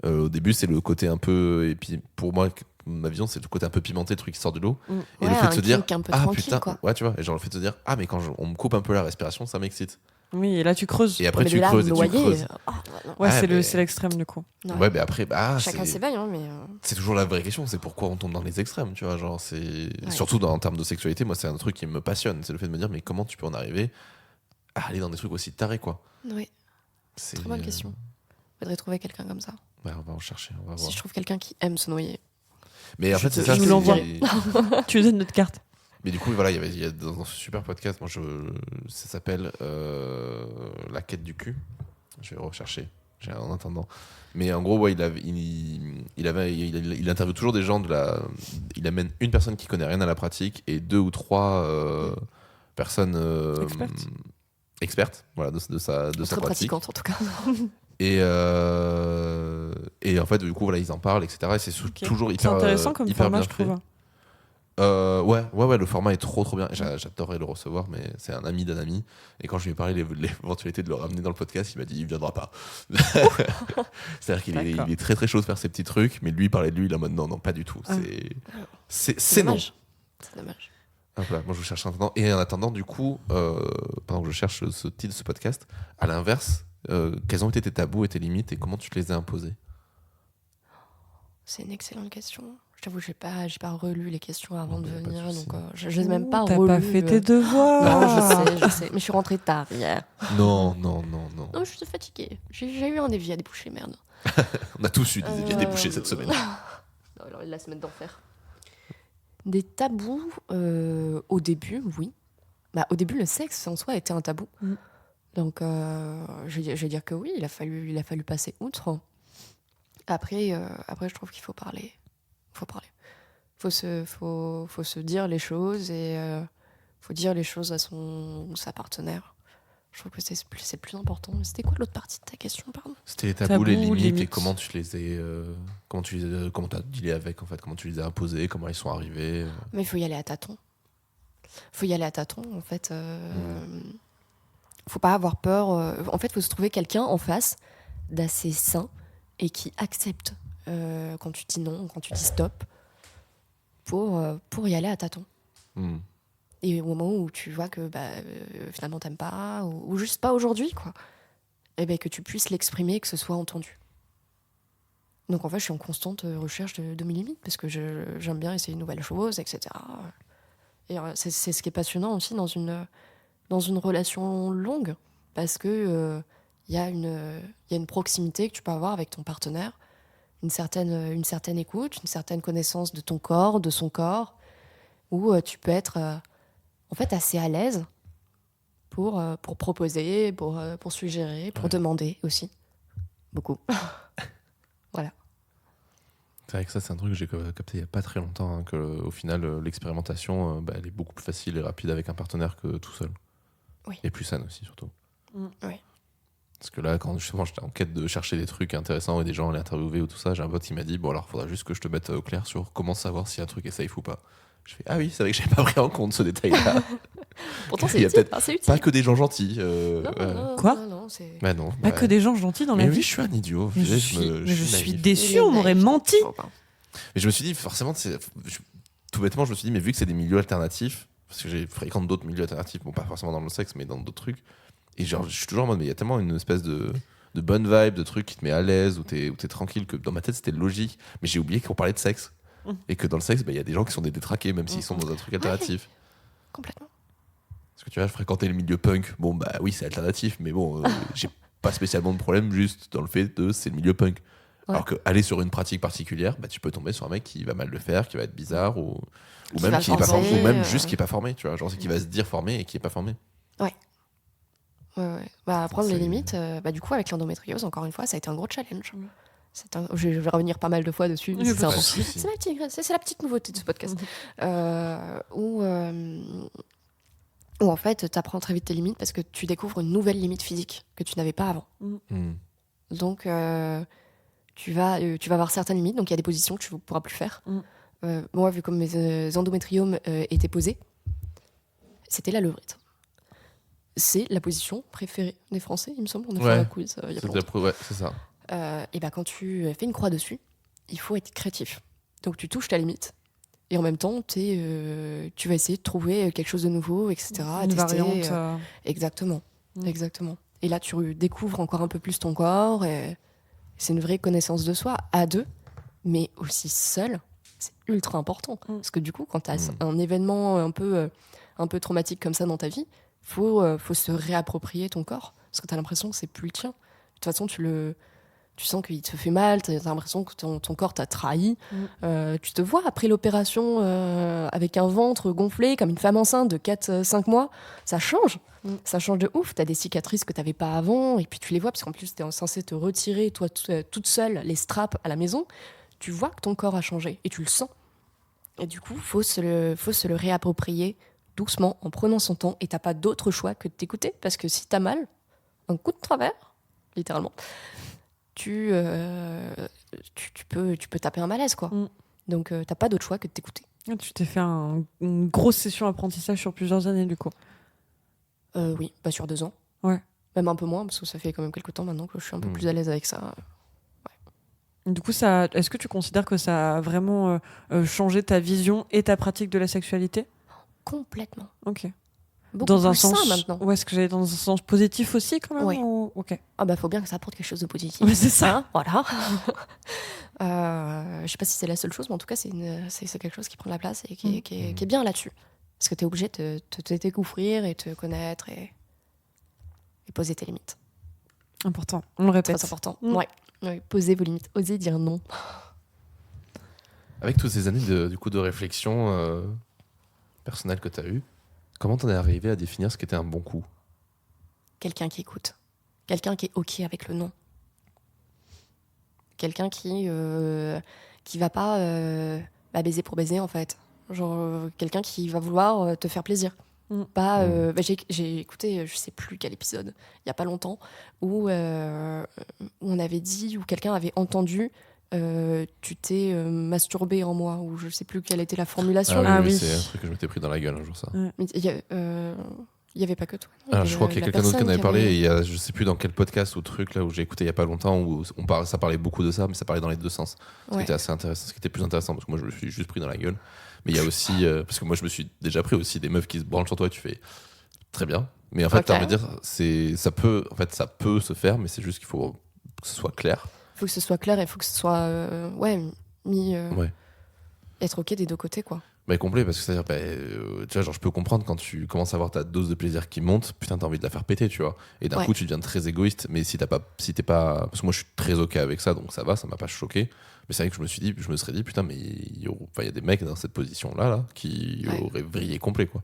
au début, c'est le côté un peu. Et puis pour moi, ma vision, c'est le côté un peu pimenté, le truc qui sort de l'eau. Et Ouais, le fait un de se dire, kink un peu ah tranquille, putain, quoi. ouais, tu vois, et genre le fait de se dire, ah, mais quand on me coupe un peu la respiration, ça m'excite. Oui, et là tu creuses. Et après, Mais tu de là, creuses et tu noyer, creuses. non. Ouais, Ah, mais- c'est l'extrême du coup. Non. Ouais, mais après, Chacun ses bails, hein, mais. c'est toujours la vraie question, c'est pourquoi on tombe dans les extrêmes, tu vois, genre c'est Ouais. surtout en termes de sexualité, moi c'est un truc qui me passionne, c'est le fait de me dire mais comment tu peux en arriver à aller dans des trucs aussi tarés quoi. Oui, C'est très bonne question. Faudrait trouver quelqu'un comme ça. Ouais, on va en chercher, on va voir. Si je trouve quelqu'un qui aime se noyer. Mais en fait je c'est te- ça. je nous c'est- l'envoie. Tu nous donnes notre carte. Mais du coup voilà, il y a dans ce super podcast, ça s'appelle La quête du cul. Je vais rechercher. En attendant. Mais en gros, ouais, il interviewe toujours des gens il amène une personne qui connaît rien à la pratique et 2 ou 3 personnes expertes, voilà, de sa Très pratique. pratiquante en tout cas. Et en fait, du coup, voilà, ils en parlent, etc. Et c'est Ok. toujours C'est hyper intéressant comme hyper format, bien je trouve. fait. Ouais, le format est trop bien. J'adorerais le recevoir, mais c'est un ami d'un ami. Et quand je lui ai parlé l'éventualité de le ramener dans le podcast, il m'a dit il viendra pas. C'est-à-dire qu'il D'accord. il est très chaud de faire ses petits trucs, mais lui parler de lui, il est en mode non, pas du tout. Ah. C'est non. dommage. C'est dommage. Hop là, moi je vous cherche en attendant. Et en attendant, du coup, pendant que je cherche ce titre de ce podcast, à l'inverse, quels ont été tes tabous et tes limites et comment tu te les as imposés? C'est une excellente question. Je t'avoue, j'ai pas relu les questions avant de Pas de venir, souci. donc je les ai même pas T'as relu. pas fait tes devoirs. Non, je sais, mais je suis rentrée tard hier. Non. Non, je suis fatiguée. J'ai eu un défi à déboucher, merde. On a tous eu des débouchés cette semaine. Non, alors, la semaine d'enfer. Des tabous, au début, oui. Bah, au début, le sexe en soi était un tabou. Mm. Donc, je vais dire que oui, il a fallu passer outre. Après, je trouve qu'il faut parler. Faut se dire les choses et faut dire les choses à son ou sa partenaire. Je trouve que c'est le plus important. C'était quoi l'autre partie de ta question, pardon? C'était les tabous, les Tabous, limites et limites. comment tu les as, comment t'as dealé avec en fait, comment tu les as imposés, comment ils sont arrivés. Mais il faut y aller à tâtons. En fait. Faut pas avoir peur. En fait, faut se trouver quelqu'un en face d'assez sain et qui accepte quand tu dis non, quand tu dis stop, pour y aller à tâtons. Hmm. Et au moment où tu vois que finalement t'aimes pas, ou juste pas aujourd'hui, quoi, et ben que tu puisses l'exprimer, que ce soit entendu. Donc en fait, je suis en constante recherche de mes limites parce que j'aime bien essayer de nouvelles choses, etc. Et c'est ce qui est passionnant aussi dans une relation longue, parce que y a une proximité que tu peux avoir avec ton partenaire, une certaine écoute, une certaine connaissance de ton corps, de son corps, où tu peux être en fait assez à l'aise pour proposer, pour suggérer, pour Ouais. demander aussi. Beaucoup. Voilà. C'est vrai que ça, c'est un truc que j'ai capté il n'y a pas très longtemps, hein, que au final, l'expérimentation, elle est beaucoup plus facile et rapide avec un partenaire que tout seul. Oui. Et plus saine aussi, surtout. Mm. Oui. Parce que là, quand justement j'étais en quête de chercher des trucs intéressants et des gens à les interviewer ou tout ça, j'ai un pote qui m'a dit bon, alors, il faudra juste que je te mette au clair sur comment savoir si un truc est safe ou pas. Je fais ah oui, c'est vrai que j'avais pas pris en compte ce détail-là. Pourtant, Il c'est y a utile. peut-être C'est utile. Pas que des gens gentils. Non, Quoi non, c'est... Mais non. Pas que des gens gentils dans la Mais vie. oui, je suis un idiot. Mais je suis suis naïf. déçue, on m'aurait menti. Mais je me suis dit, forcément, tout bêtement, je me suis dit, mais vu que c'est des milieux alternatifs, parce que j'ai fréquente d'autres milieux alternatifs, bon, pas forcément dans le sexe, mais dans d'autres trucs, et genre, je suis toujours en mode, mais il y a tellement une espèce de bonne vibe, de truc qui te met à l'aise, où t'es tranquille, que dans ma tête, c'était logique, mais j'ai oublié qu'on parlait de sexe. Et que dans le sexe, il y a des gens qui sont des détraqués, même s'ils sont dans un truc alternatif. Complètement. Parce que tu vois, je fréquentais le milieu punk, bon, bah oui, c'est alternatif, mais bon, j'ai pas spécialement de problème juste dans le fait de c'est le milieu punk. Ouais. Alors que aller sur une pratique particulière, bah, tu peux tomber sur un mec qui va mal le faire, qui va être bizarre, ou Qui même va qui est pas forcer, formé, ou même juste qui est pas formé, tu vois, genre c'est qui va se dire formé et qui est pas formé. Ouais. Bah, prendre les C'est- limites, du coup, avec l'endométriose, encore une fois, ça a été un gros challenge. Mm. Je vais revenir pas mal de fois dessus. Oui, c'est pas de important. souci. C'est la petite nouveauté de ce podcast. Où en fait, tu apprends très vite tes limites parce que tu découvres une nouvelle limite physique que tu n'avais pas avant. Hmm. Donc, tu vas avoir certaines limites. Donc, il y a des positions que tu ne pourras plus faire. Moi, vu comme mes endométriomes étaient posés, c'était la levrette. C'est la position préférée des Français, il me semble. On a fait Ouais. un quiz il y a pas longtemps. Ouais, c'est ça. Et ben quand tu fais une croix dessus, il faut être créatif. Donc tu touches ta limite. Et en même temps, tu vas essayer de trouver quelque chose de nouveau, etc. Une tester, variante. Exactement, Mm. exactement. Et là, tu découvres encore un peu plus ton corps. Et c'est une vraie connaissance de soi, à deux, mais aussi seul. C'est ultra important. Parce que du coup, quand tu as un événement un peu traumatique comme ça dans ta vie, faut se réapproprier ton corps. Parce que tu as l'impression que c'est plus le tien. De toute façon, tu sens qu'il te fait mal, tu as l'impression que ton corps t'a trahi. Tu te vois après l'opération avec un ventre gonflé comme une femme enceinte de 4-5 mois. Ça change. Ça change de ouf. Tu as des cicatrices que tu n'avais pas avant et puis tu les vois parce qu'en plus tu es censé te retirer toi toute seule les straps à la maison. Tu vois que ton corps a changé et tu le sens. Et du coup, faut se le réapproprier doucement en prenant son temps et t'as pas d'autre choix que de t'écouter parce que si t'as mal, un coup de travers, littéralement, tu peux taper un malaise, quoi. Donc, t'as pas d'autre choix que de t'écouter. Tu t'es fait une grosse session apprentissage sur plusieurs années, du coup. Oui, sur 2 ans. Ouais. Même un peu moins, parce que ça fait quand même quelques temps maintenant que je suis un peu plus à l'aise avec ça. Du coup, est-ce que tu considères que ça a vraiment changé ta vision et ta pratique de la sexualité ? Complètement. Ok. Beaucoup dans un plus sens, sain, maintenant. Ouais, est-ce que j'allais dans un sens positif aussi, quand même ? Ouais. Ok. Ah bah, faut bien que ça apporte quelque chose de positif. Ouais, c'est ça. Hein, voilà. Je sais pas si c'est la seule chose, mais en tout cas, c'est quelque chose qui prend la place et qui est bien là-dessus. Parce que t'es obligé de te découvrir et te connaître et poser tes limites. Important, on le répète. Très important. Ouais. Poser vos limites, oser dire non. Avec toutes ces années de réflexion personnelle que tu as eues, comment t'en es arrivé à définir ce qu'était un bon coup ? Quelqu'un qui écoute. Quelqu'un qui est OK avec le non. Quelqu'un qui va pas baiser pour baiser, en fait. Genre, quelqu'un qui va vouloir te faire plaisir. Pas, j'ai écouté, je sais plus quel épisode, il y a pas longtemps, où on avait dit, où quelqu'un avait entendu tu t'es masturbé en moi, ou je sais plus quelle était la formulation. Oui. C'est un truc que je m'étais pris dans la gueule un jour, ça. Mais il y avait pas que toi. Alors, je crois qu'il y a quelqu'un d'autre qui en avait parlé, et il y a, je sais plus dans quel podcast ou truc là où j'ai écouté il y a pas longtemps, où ça parlait beaucoup de ça, mais ça parlait dans les deux sens. Ce qui était assez intéressant, ce qui était plus intéressant, parce que moi je me suis juste pris dans la gueule. Mais il y a aussi, parce que moi je me suis déjà pris aussi des meufs qui se branlent sur toi et tu fais très bien. Mais en fait, t'as envie de dire, ça peut se faire, mais c'est juste qu'il faut que ce soit clair. Il faut que ce soit clair et il faut que ce soit mis. Être OK des deux côtés, quoi. Bah, complet, parce que c'est-à-dire, tu vois, genre, je peux comprendre quand tu commences à avoir ta dose de plaisir qui monte, putain, t'as envie de la faire péter, tu vois. Et d'un coup, tu deviens très égoïste, mais si t'es pas. Parce que moi, je suis très OK avec ça, donc ça va, ça m'a pas choqué. Mais c'est vrai que je me serais dit, putain, mais il y a des mecs dans cette position-là, qui auraient vrillé complet, quoi.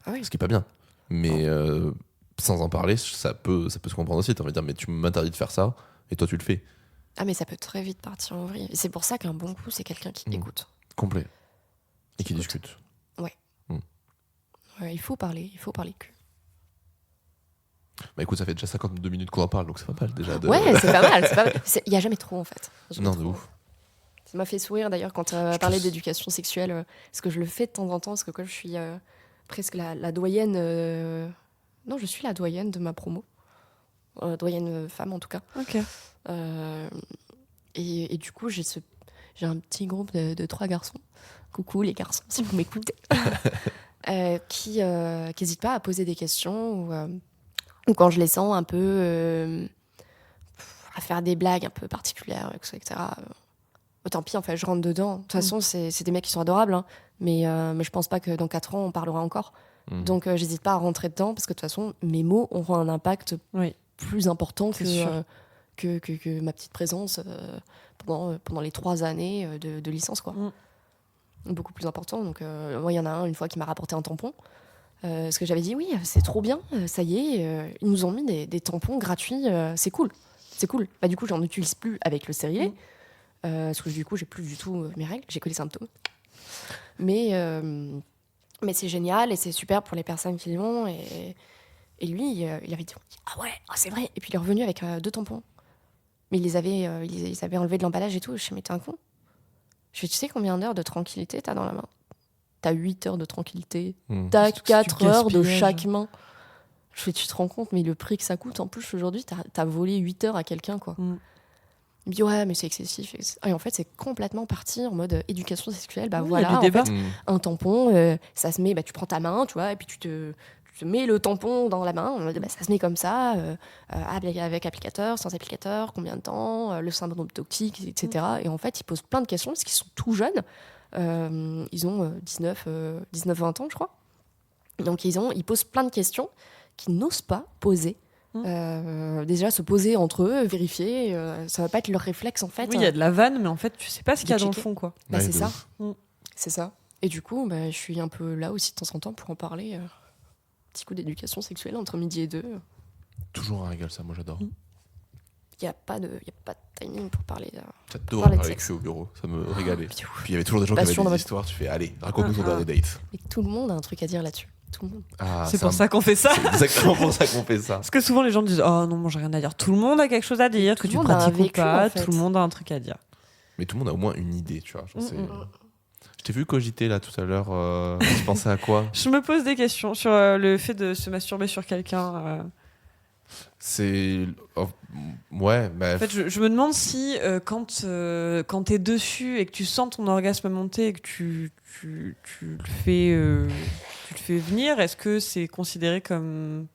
Ah oui. Ce qui est pas bien. Mais sans en parler, ça peut se comprendre aussi. T'as envie de dire, mais tu m'interdis de faire ça, et toi, tu le fais. Ah, mais ça peut très vite partir en vrille. Et c'est pour ça qu'un bon coup, c'est quelqu'un qui écoute. Complet. Et qui discute. Ouais. Il faut parler cul. Bah écoute, ça fait déjà 52 minutes qu'on en parle, donc c'est pas mal déjà. Ouais, c'est pas mal. Il y a jamais trop, en fait. Non, de ouf. Ça m'a fait sourire d'ailleurs quand tu as parlé d'éducation sexuelle, parce que je le fais de temps en temps, parce que quand je suis presque la doyenne... Non, je suis la doyenne de ma promo. Doyenne femme, en tout cas. Ok. Et du coup, j'ai un petit groupe de 3 garçons. Coucou les garçons, si vous m'écoutez. Qui n'hésitent pas à poser des questions ou quand je les sens un peu à faire des blagues un peu particulières, etc. Tant pis, en fait, je rentre dedans. De toute façon, c'est des mecs qui sont adorables, hein, mais je pense pas que dans 4 ans, on parlera encore. Donc, j'hésite pas à rentrer dedans parce que de toute façon, mes mots auront un impact plus important que ma petite présence pendant les 3 années de licence, quoi. Beaucoup plus important. Donc, moi, il y en a un, une fois, qui m'a rapporté un tampon. Parce que j'avais dit, oui, c'est trop bien, ça y est, ils nous ont mis des tampons gratuits, c'est cool. C'est cool. Bah, du coup, j'en utilise plus avec le stérilet. Parce que du coup, j'ai plus du tout mes règles, j'ai que les symptômes. Mais c'est génial et c'est super pour les personnes qui l'ont. Et lui, il avait dit, ah ouais, c'est vrai. Et puis, il est revenu avec 2 tampons. Mais ils les avaient enlevés de l'emballage et tout. Je me suis dit, mais t'es un con. Je fais, tu sais combien d'heures de tranquillité t'as dans la main ? T'as 8 heures de tranquillité. T'as 4 heures de chaque main. Je fais, tu te rends compte, mais le prix que ça coûte, en plus, aujourd'hui, t'as volé 8 heures à quelqu'un, quoi. Il me dit ouais mais c'est excessif. Et en fait c'est complètement parti en mode éducation sexuelle. Bah Oui, voilà, il y a en du débat. fait, un tampon, ça se met, bah, tu prends ta main, tu vois, et puis tu te mets le tampon dans la main, bah, ça se met comme ça, avec applicateur, sans applicateur, combien de temps, le syndrome toxique, etc. Et en fait, ils posent plein de questions parce qu'ils sont tout jeunes. Ils ont 19-20 ans, je crois. Donc, ils posent plein de questions qu'ils n'osent pas poser. Déjà, se poser entre eux, vérifier, ça va pas être leur réflexe, en fait. Oui, il y a de la vanne, mais en fait, tu sais pas ce qu'il y a dans le checker. fond, quoi. Bah, Ouais, c'est de ça. ouf. C'est ça. Et du coup, bah, je suis un peu là aussi de temps en temps pour en parler. Petit coup d'éducation sexuelle entre midi et 2. Toujours un régal, ça, moi j'adore. Il n'y a pas de timing pour parler. J'adore Parler de parler sexe. cul au bureau, ça me régalait. Puis Puis il y avait toujours des gens qui avaient Passion dans des votre- histoires, tu fais allez, raconte-nous ton dernier date. Et tout le monde a un truc à dire là-dessus. Tout le monde. Ah, C'est pour ça qu'on fait ça. C'est exactement pour ça qu'on fait ça. Parce que souvent les gens disent oh non, moi j'ai rien à dire. Tout le monde a quelque chose à dire, que Tout tu le monde a un pratiques ou vécu, pas. en fait. Tout le monde a un truc à dire. Mais tout le monde a au moins une idée, tu vois. Genre, c'est- Mm. Je t'ai vu cogiter là tout à l'heure, tu pensais à quoi? Je me pose des questions sur le fait de se masturber sur quelqu'un. C'est. Oh, ouais, bah. En fait, je me demande si quand t'es dessus et que tu sens ton orgasme monter et que tu le fais venir, est-ce que c'est considéré comme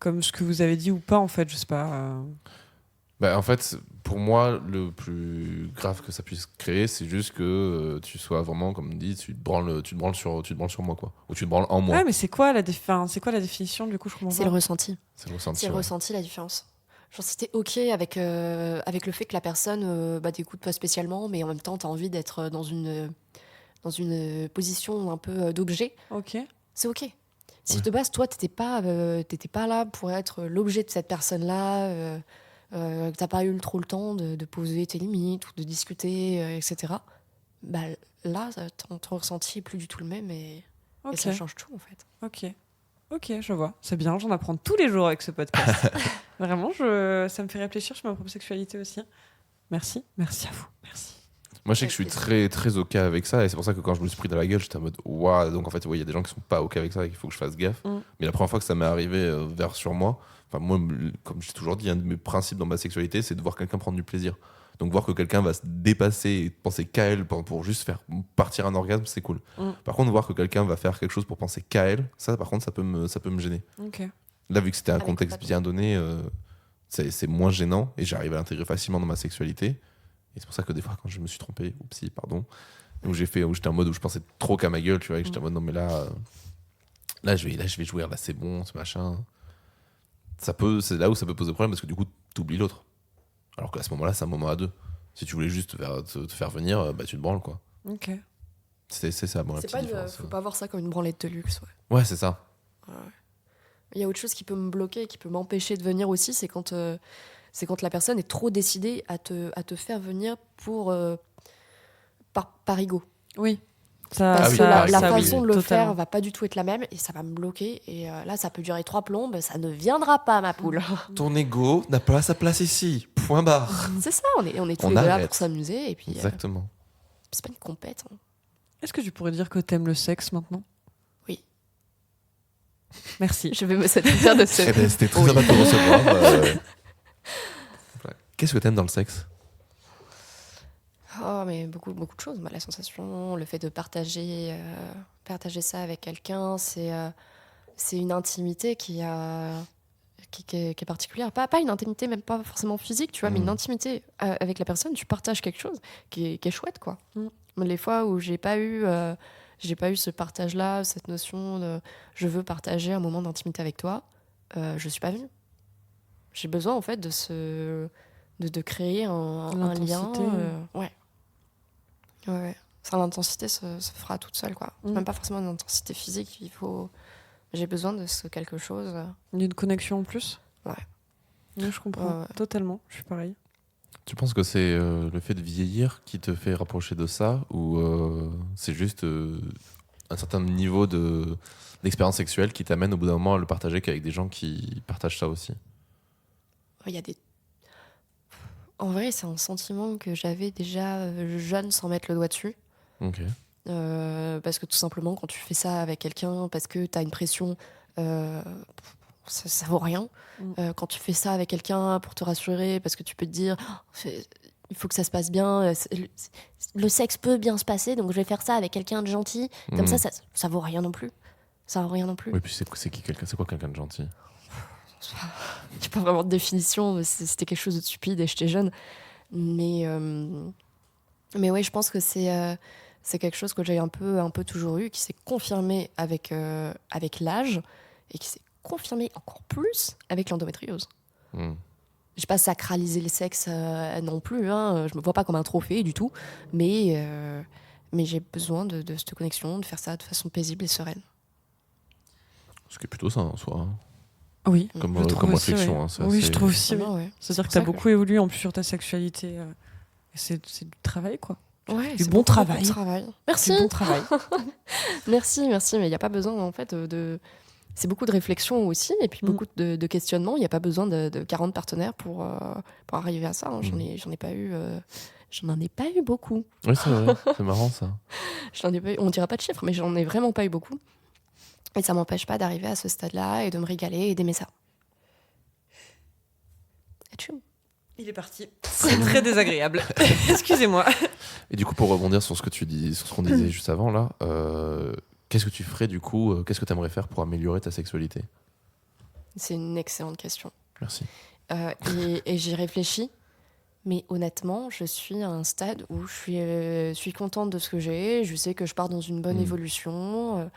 ce que vous avez dit ou pas, en fait? Je sais pas. Bah, en fait, pour moi, le plus grave que ça puisse créer, c'est juste que tu sois vraiment, comme on dit, tu te branles sur moi, quoi. Ou tu te branles en moi. Ouais, mais c'est quoi la définition, du coup? Je comprends C'est pas. le ressenti. C'est le ressenti. C'est le ouais. ressenti, la différence. Genre, si t'es OK avec le fait que la personne t'écoute pas spécialement, mais en même temps, t'as envie d'être dans une position un peu d'objet, Ok. c'est OK. Si Ouais. de base, toi, t'étais pas là pour être l'objet de cette personne-là, que t'as pas eu trop le temps de poser tes limites ou de discuter, etc., bah, là, ton ressenti est plus du tout le même et Ok. ça change tout, en fait. Ok, je vois. C'est bien, j'en apprends tous les jours avec ce podcast. Vraiment, ça me fait réfléchir sur ma propre sexualité aussi. Merci à vous. Merci. Moi, je sais que je suis très, très OK avec ça. Et c'est pour ça que quand je me suis pris dans la gueule, j'étais en mode waouh. Donc, en fait, il y a des gens qui sont pas OK avec ça et qu'il faut que je fasse gaffe. Mm. Mais la première fois que ça m'est arrivé sur moi, enfin, moi, comme j'ai toujours dit, un de mes principes dans ma sexualité, c'est de voir quelqu'un prendre du plaisir. Donc, voir que quelqu'un va se dépasser et penser qu'à elle pour juste faire partir un orgasme, c'est cool. Mm. Par contre, voir que quelqu'un va faire quelque chose pour penser qu'à elle, ça, par contre, ça peut me gêner. Ok. Là, vu que c'était un Avec contexte complètement. bien donné, c'est moins gênant et j'arrive à l'intégrer facilement dans ma sexualité. Et c'est pour ça que des fois, quand je me suis trompé, oupsie, pardon, où j'étais en mode où je pensais trop qu'à ma gueule, tu vois, et que j'étais en mode non, mais là, je vais jouir, là, c'est bon, ce machin. C'est là où ça peut poser problème parce que du coup, t'oublies l'autre. Alors qu'à ce moment-là, c'est un moment à deux. Si tu voulais juste te faire venir, bah, tu te branles, quoi. Ok. C'est ça, bon, la C'est petite pas différence. faut pas voir ça comme une branlette de luxe, ouais. Ouais, c'est ça. Il y a autre chose qui peut me bloquer, qui peut m'empêcher de venir aussi, c'est quand la personne est trop décidée à te faire venir par ego. Oui. Ça, Parce oui, que la par exemple, façon oui, de le totalement. faire va pas du tout être la même et ça va me bloquer. Et là, ça peut durer 3 plombes, ça ne viendra pas, ma poule. Ton ego n'a pas sa place ici. Point barre. C'est ça, on est tous On les deux là arrête. pour s'amuser. Et puis, Exactement. c'est pas une compète. Hein. Est-ce que tu pourrais dire que t'aimes le sexe maintenant? Oui. Merci. Je vais me satisfaire de ce. Eh ben, c'était très Oui. sympa de te recevoir. Voilà. Qu'est-ce que t'aimes dans le sexe? Oh, mais beaucoup de choses. Moi, la sensation, le fait de partager ça avec quelqu'un, c'est une intimité qui est particulière. Pas une intimité, même pas forcément physique, tu vois, mais une intimité avec la personne. Tu partages quelque chose qui est chouette, quoi. Les fois où j'ai pas eu ce partage-là, cette notion de je veux partager un moment d'intimité avec toi, je suis pas venue. J'ai besoin, en fait, de créer un lien. L'intensité. Ouais. Ça, l'intensité se fera toute seule, quoi. C'est même pas forcément une intensité physique. J'ai besoin de ce quelque chose. D'une connexion en plus? Ouais. Oui, je comprends. Ouais. Totalement. Je suis pareil. Tu penses que c'est le fait de vieillir qui te fait rapprocher de ça ou c'est juste un certain niveau d'expérience sexuelle qui t'amène au bout d'un moment à le partager qu'avec des gens qui partagent ça aussi? Il y a des... En vrai, c'est un sentiment que j'avais déjà jeune sans mettre le doigt dessus. Ok. Parce que tout simplement, quand tu fais ça avec quelqu'un, parce que tu as une pression ça vaut rien. Quand tu fais ça avec quelqu'un pour te rassurer, parce que tu peux te dire, il faut que ça se passe bien, le sexe peut bien se passer, donc je vais faire ça avec quelqu'un de gentil. Comme ça vaut rien non plus. Ça vaut rien non plus. Oui, puis c'est quoi quelqu'un de gentil? Il n'y a pas vraiment de définition, c'était quelque chose de stupide et j'étais jeune. Mais ouais, je pense que c'est quelque chose que j'ai un peu toujours eu, qui s'est confirmé avec l'âge et qui s'est confirmé encore plus avec l'endométriose. Je n'ai pas sacralisé le sexe non plus, hein. Je me vois pas comme un trophée du tout, mais j'ai besoin de cette connexion, de faire ça de façon paisible et sereine. Ce qui est plutôt ça en soi. Hein. Oui, Comme je trouve aussi, réflexion. ouais. Hein, c'est oui, assez- je trouve aussi. Vraiment, Oui. ouais. C'est-à-dire que C'est tu as pour ça beaucoup évolué en plus sur ta sexualité. Et c'est du travail, quoi. Ouais, Du c'est bon beaucoup travail. de travail. Merci. Du bon travail. Merci, mais il n'y a pas besoin, en fait, de... C'est beaucoup de réflexion aussi, et puis beaucoup de questionnements. Il n'y a pas besoin de 40 partenaires pour arriver à ça. Hein. J'en ai pas eu... J'en ai pas eu beaucoup. Oui, c'est vrai. C'est marrant, ça. On dira pas de chiffres, mais j'en ai vraiment pas eu beaucoup. Et ça m'empêche pas d'arriver à ce stade-là et de me régaler et d'aimer ça. Atchoum. Il est parti. C'est très désagréable. Excusez-moi. Et du coup, pour rebondir sur ce qu'on disait juste avant, là, qu'est-ce que tu ferais du coup qu'est-ce que tu aimerais faire pour améliorer ta sexualité? C'est une excellente question. Merci. Et j'y réfléchis. Mais honnêtement, je suis à un stade où je suis contente de ce que j'ai. Je sais que je pars dans une bonne évolution,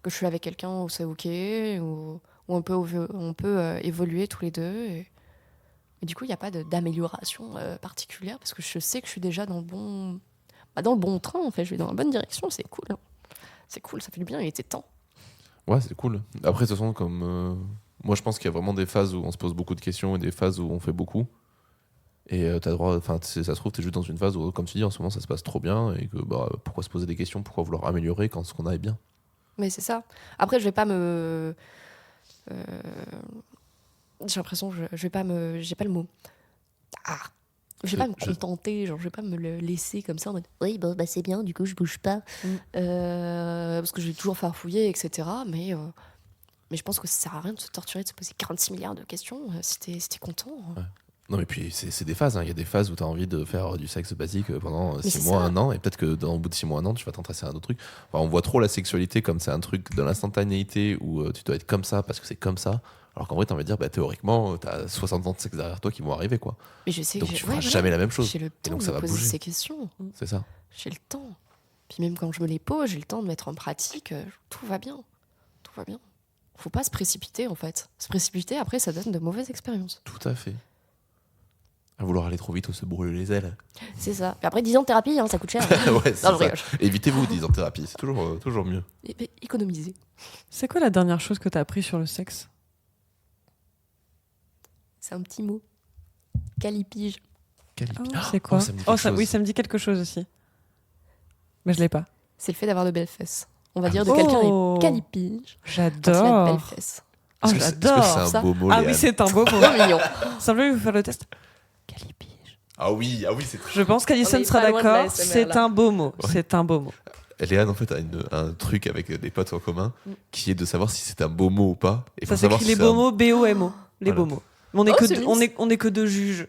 que je suis avec quelqu'un où c'est OK, où on peut évoluer tous les deux. Et du coup, il n'y a pas d'amélioration particulière parce que je sais que je suis déjà dans le bon train. En fait, je vais dans la bonne direction. C'est cool. Hein. C'est cool, ça fait du bien. Il était temps. Ouais, c'est cool. Après, de toute façon, comme moi, je pense qu'il y a vraiment des phases où on se pose beaucoup de questions et des phases où on fait beaucoup. Et t'as droit, enfin, ça se trouve, t'es juste dans une phase où, comme tu dis, en ce moment, ça se passe trop bien et que pourquoi se poser des questions, pourquoi vouloir améliorer quand ce qu'on a est bien. Mais c'est ça. Après, je vais pas me. J'ai l'impression que je vais pas me. J'ai pas le mot. Je vais pas me contenter, genre je vais pas me le laisser comme ça en mode oui, bah c'est bien, du coup je bouge pas. Parce que je vais toujours farfouiller, etc. Mais je pense que ça sert à rien de se torturer, de se poser 46 milliards de questions si t'es content. Ouais. Non, mais puis c'est des phases. Hein. Il y a des phases où tu as envie de faire du sexe basique pendant Mais 6 mois, ça. 1 an, et peut-être que au bout de 6 mois, 1 an, tu vas t'intéresser à un autre truc. Enfin, on voit trop la sexualité comme c'est un truc de l'instantanéité où tu dois être comme ça parce que c'est comme ça. Alors qu'en vrai, tu as envie de dire, théoriquement, tu as 60 ans de sexe derrière toi qui vont arriver. Quoi. Mais je sais donc que tu feras jamais la même chose. J'ai le Et temps donc de ça me va poser bouger. ces questions. C'est ça. J'ai le temps. Puis même quand je me les pose, j'ai le temps de mettre en pratique. Tout va bien. Tout va bien. Faut pas se précipiter en fait. Se précipiter, après, ça donne de mauvaises expériences. Tout à fait. À vouloir aller trop vite ou se brûler les ailes. C'est ça. Puis après, 10 ans de thérapie, ça coûte cher. Ouais, c'est Non, je ça. rigole. Évitez-vous 10 ans de thérapie, c'est toujours mieux. Économiser. C'est quoi la dernière chose que tu as appris sur le sexe? C'est un petit mot. Calipige. C'est quoi? ça me dit quelque chose. Oui, ça me dit quelque chose aussi. Mais je l'ai pas. C'est le fait d'avoir de belles fesses. On va dire de quelqu'un est calipige. Quand il a de belles J'adore. fesses. Oh, Est-ce que j'adore c'est un ça. beau mot, Ah oui, Léane c'est un beau mot. Trop mignon. Simplement, il faut faire le test. Calipige. Ah oui, c'est Je pense qu'Alison On est sera pas loin de la d'accord. SMR, C'est là. un beau mot. Ouais. C'est un beau mot. Léane, en fait, a un truc avec des potes en commun qui est de savoir si c'est un beau mot ou pas. Et Ça faut savoir s'écrit si les c'est beaux mots, B-O-M-O. Les Voilà. beaux mots. Mais on est Oh, que c'est deux- mignon. on est que deux juges.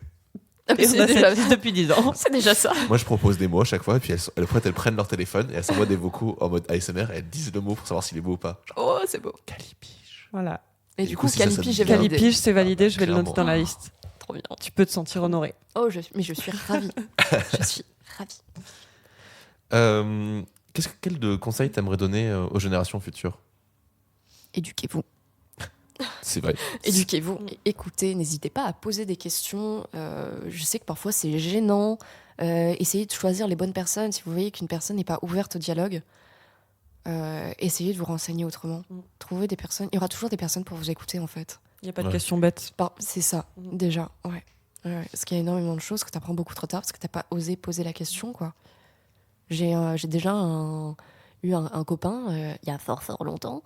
Ah, mais Et on c'est a déjà... cette liste depuis 10 ans. c'est déjà ça. Moi, je propose des mots à chaque fois, et puis elles prennent leur téléphone et elles s'envoient des vocaux en mode ASMR et elles disent le mot pour savoir s'il est beau ou pas. Genre, Oh, c'est beau. calipige. Voilà. Et Et du du coup, coup, si ça, ça calipige, te j'ai dit validé. Calipige, c'est validé. Je vais le Clairement. noter dans la liste. Trop bien. Tu peux te sentir honoré. Oh, mais je suis ravie. Je suis ravie. Quel de conseil t'aimerais donner aux générations futures? Éduquez-vous. C'est vrai. Éduquez-vous. Écoutez, n'hésitez pas à poser des questions. Je sais que parfois c'est gênant. Essayez de choisir les bonnes personnes. Si vous voyez qu'une personne n'est pas ouverte au dialogue, essayez de vous renseigner autrement. Trouvez des personnes. Il y aura toujours des personnes pour vous écouter en fait. Il n'y a pas de Ouais. question bête. C'est ça, déjà. Ouais. Parce qu'il y a énormément de choses que tu apprends beaucoup trop tard parce que tu n'as pas osé poser la question, quoi. J'ai déjà eu un copain, il y a fort longtemps,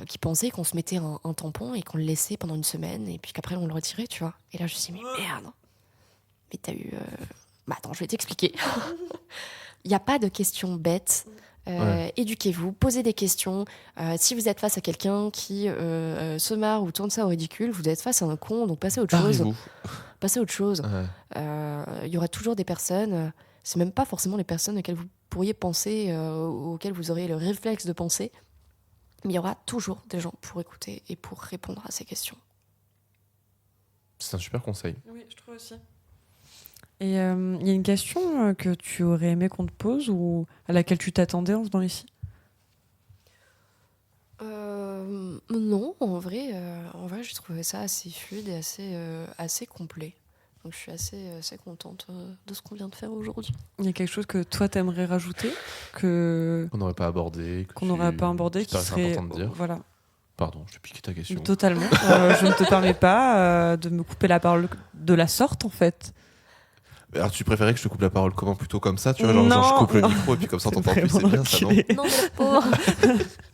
qui pensait qu'on se mettait un tampon et qu'on le laissait pendant une semaine et puis qu'après on le retirait, tu vois. Et là, je me suis dit, mais merde, mais t'as eu... Bah attends, je vais t'expliquer. Il n'y a pas de question bête. Éduquez-vous, posez des questions. Si vous êtes face à quelqu'un qui se marre ou tourne ça au ridicule, vous êtes face à un con, donc passez à autre chose. Parlez-vous. Passez à autre chose. Ouais. Il y aura toujours des personnes, c'est même pas forcément les personnes auxquelles vous pourriez penser, auxquelles vous aurez le réflexe de penser, mais il y aura toujours des gens pour écouter et pour répondre à ces questions. C'est un super conseil. Oui, je trouve aussi. Et il y a une question que tu aurais aimé qu'on te pose ou à laquelle tu t'attendais en venant ici? Non, en vrai, j'ai trouvé ça assez fluide et assez complet. Donc je suis assez contente de ce qu'on vient de faire aujourd'hui. Il y a quelque chose que toi t'aimerais rajouter que Qu'on n'aurait pas abordé. qu'on n'aurait pas abordé qui serait important de dire. voilà, Pardon, je te pique ta question. totalement. Je ne te permets pas de me couper la parole de la sorte en fait. Alors, tu préférais que je te coupe la parole comment? Plutôt comme ça, tu vois, genre Non, je coupe le non. micro et puis comme ça on C'est t'entend plus, c'est vraiment bien ça, non? enculé. Non, mais pauvre.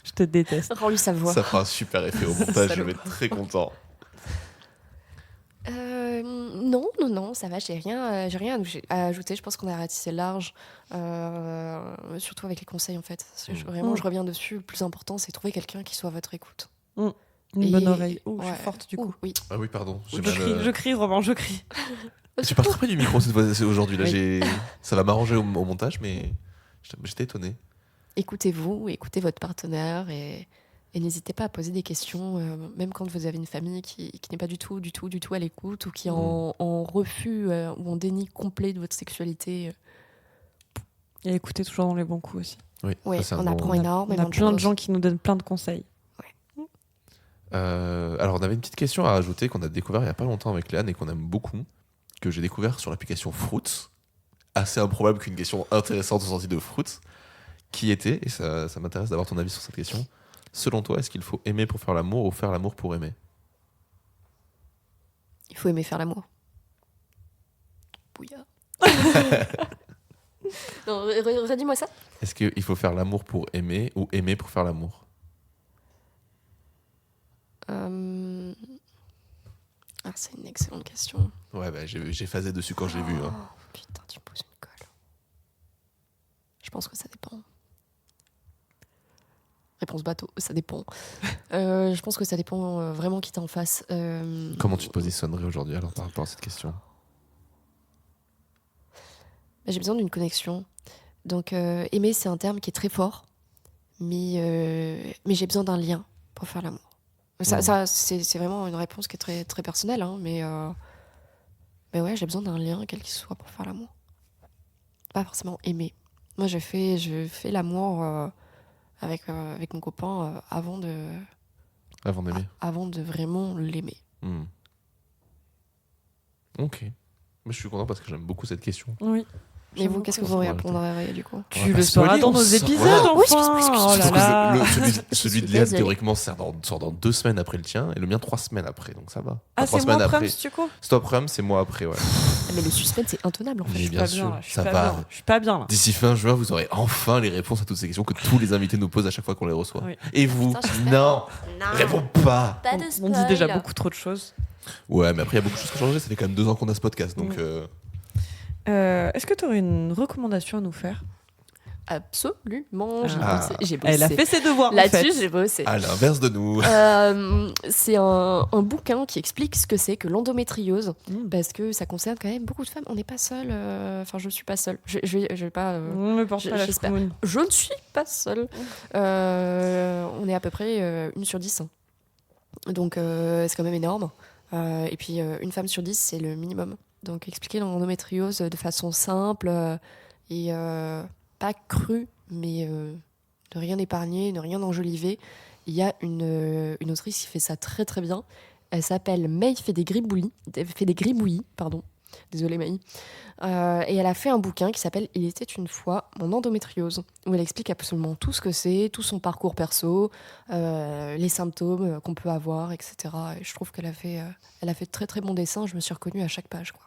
Je te déteste. Rends-lui sa voix. Ça fera un super effet au montage, je Salaud. vais être très content. Non, ça va, j'ai rien à ajouter. Je pense qu'on a ratissé large, surtout avec les conseils en fait. Vraiment, je reviens dessus. Le plus important, c'est trouver quelqu'un qui soit à votre écoute. Une bonne oreille. Oh, je Ouais. suis forte du coup. Oui. Ah oui, pardon. Je crie, Romain, je crie. J'ai pas très près du micro cette fois aujourd'hui. Là, Oui. ça va m'arranger au montage, mais j'étais étonné. Écoutez-vous, écoutez votre partenaire et n'hésitez pas à poser des questions, même quand vous avez une famille qui n'est pas du tout à l'écoute ou qui est en refus ou en déni complet de votre sexualité. Et écoutez toujours dans les bons coups aussi. Oui, Ouais, ça, c'est un on bon- apprend On a énormément de plein de choses. gens qui nous donnent plein de conseils. Alors, on avait une petite question à rajouter qu'on a découvert il y a pas longtemps avec Léane et qu'on aime beaucoup, que j'ai découvert sur l'application Fruits. Assez improbable qu'une question intéressante soit sortie de Fruits, qui était, et ça m'intéresse d'avoir ton avis sur cette question, selon toi, est-ce qu'il faut aimer pour faire l'amour ou faire l'amour pour aimer? Il faut aimer faire l'amour. Bouilla. Non, redis-moi ça. Est-ce qu'il faut faire l'amour pour aimer ou aimer pour faire l'amour? C'est une excellente question. Ouais, bah, j'ai phasé dessus quand je l'ai vu. Hein. Putain, tu me poses une colle. Je pense que ça dépend. Réponse bateau, ça dépend. Je pense que ça dépend vraiment qui t'es en face. Comment tu te positionnerais aujourd'hui alors par rapport à cette question? J'ai besoin d'une connexion. Donc aimer, c'est un terme qui est très fort, mais j'ai besoin d'un lien pour faire l'amour. Ça, c'est vraiment une réponse qui est très, très personnelle, hein, mais ouais, j'ai besoin d'un lien, quel qu'il soit, pour faire l'amour. Pas forcément aimer. Moi, je fais l'amour avec mon copain avant Avant d'aimer. avant de vraiment l'aimer. Ok. Mais je suis content parce que j'aime beaucoup cette question. Oui. Et vous, qu'est-ce que vous ça. répondrez du coup? On va Tu pas le sauras spoiler, dans on nos sort- épisodes, voilà. Oui, enfin. Oh là Surtout que là. celui de suis Léa, désolée. théoriquement, sort dans 2 semaines après le tien, et le mien 3 semaines après, donc ça va. Ah, Enfin, 3 c'est moi, semaines Prums, après. du coup. Stop Rum, c'est moi après, ouais. Mais le suspense, c'est intenable en fait. Mais Je suis bien pas sûr, bien, là. Je suis ça pas va. bien. Je suis pas bien là. D'ici fin juin, vous aurez enfin les réponses à toutes ces questions que tous les invités nous posent à chaque fois qu'on les reçoit. Oui. Et vous? Putain, j'espère. Non! Non. Réponds pas! Pas de On dit spoil. déjà beaucoup trop de choses. Ouais, mais après, il y a beaucoup de choses qui ont changé. Ça fait quand même 2 ans qu'on a ce podcast, donc. Est-ce que tu aurais une recommandation à nous faire? Absolument, j'ai Ah. bossé. J'ai bossé. Elle a fait ses devoirs en Là-dessus, fait. j'ai bossé. À l'inverse de nous. C'est un bouquin qui explique ce que c'est que l'endométriose, Mmh. parce que ça concerne quand même beaucoup de femmes. On n'est pas seul. Enfin, je suis pas seule. Je vais pas. On me porte pas la j'espère. choucroune. Je ne suis pas seule. On est à peu près 1 sur 10. Donc, c'est quand même énorme. Et puis, une femme sur 10, c'est le minimum. Donc, expliquer l'endométriose de façon simple et pas crue, mais de rien épargner, de rien enjoliver. Il y a une autrice qui fait ça très très bien. Elle s'appelle May Fédé-Gribouilly, pardon. Désolée May. Et elle a fait un bouquin qui s'appelle Il était une fois mon endométriose, où elle explique absolument tout ce que c'est, tout son parcours perso, les symptômes qu'on peut avoir, etc. Et je trouve qu'elle a fait de très très bons dessins. Je me suis reconnue à chaque page, quoi.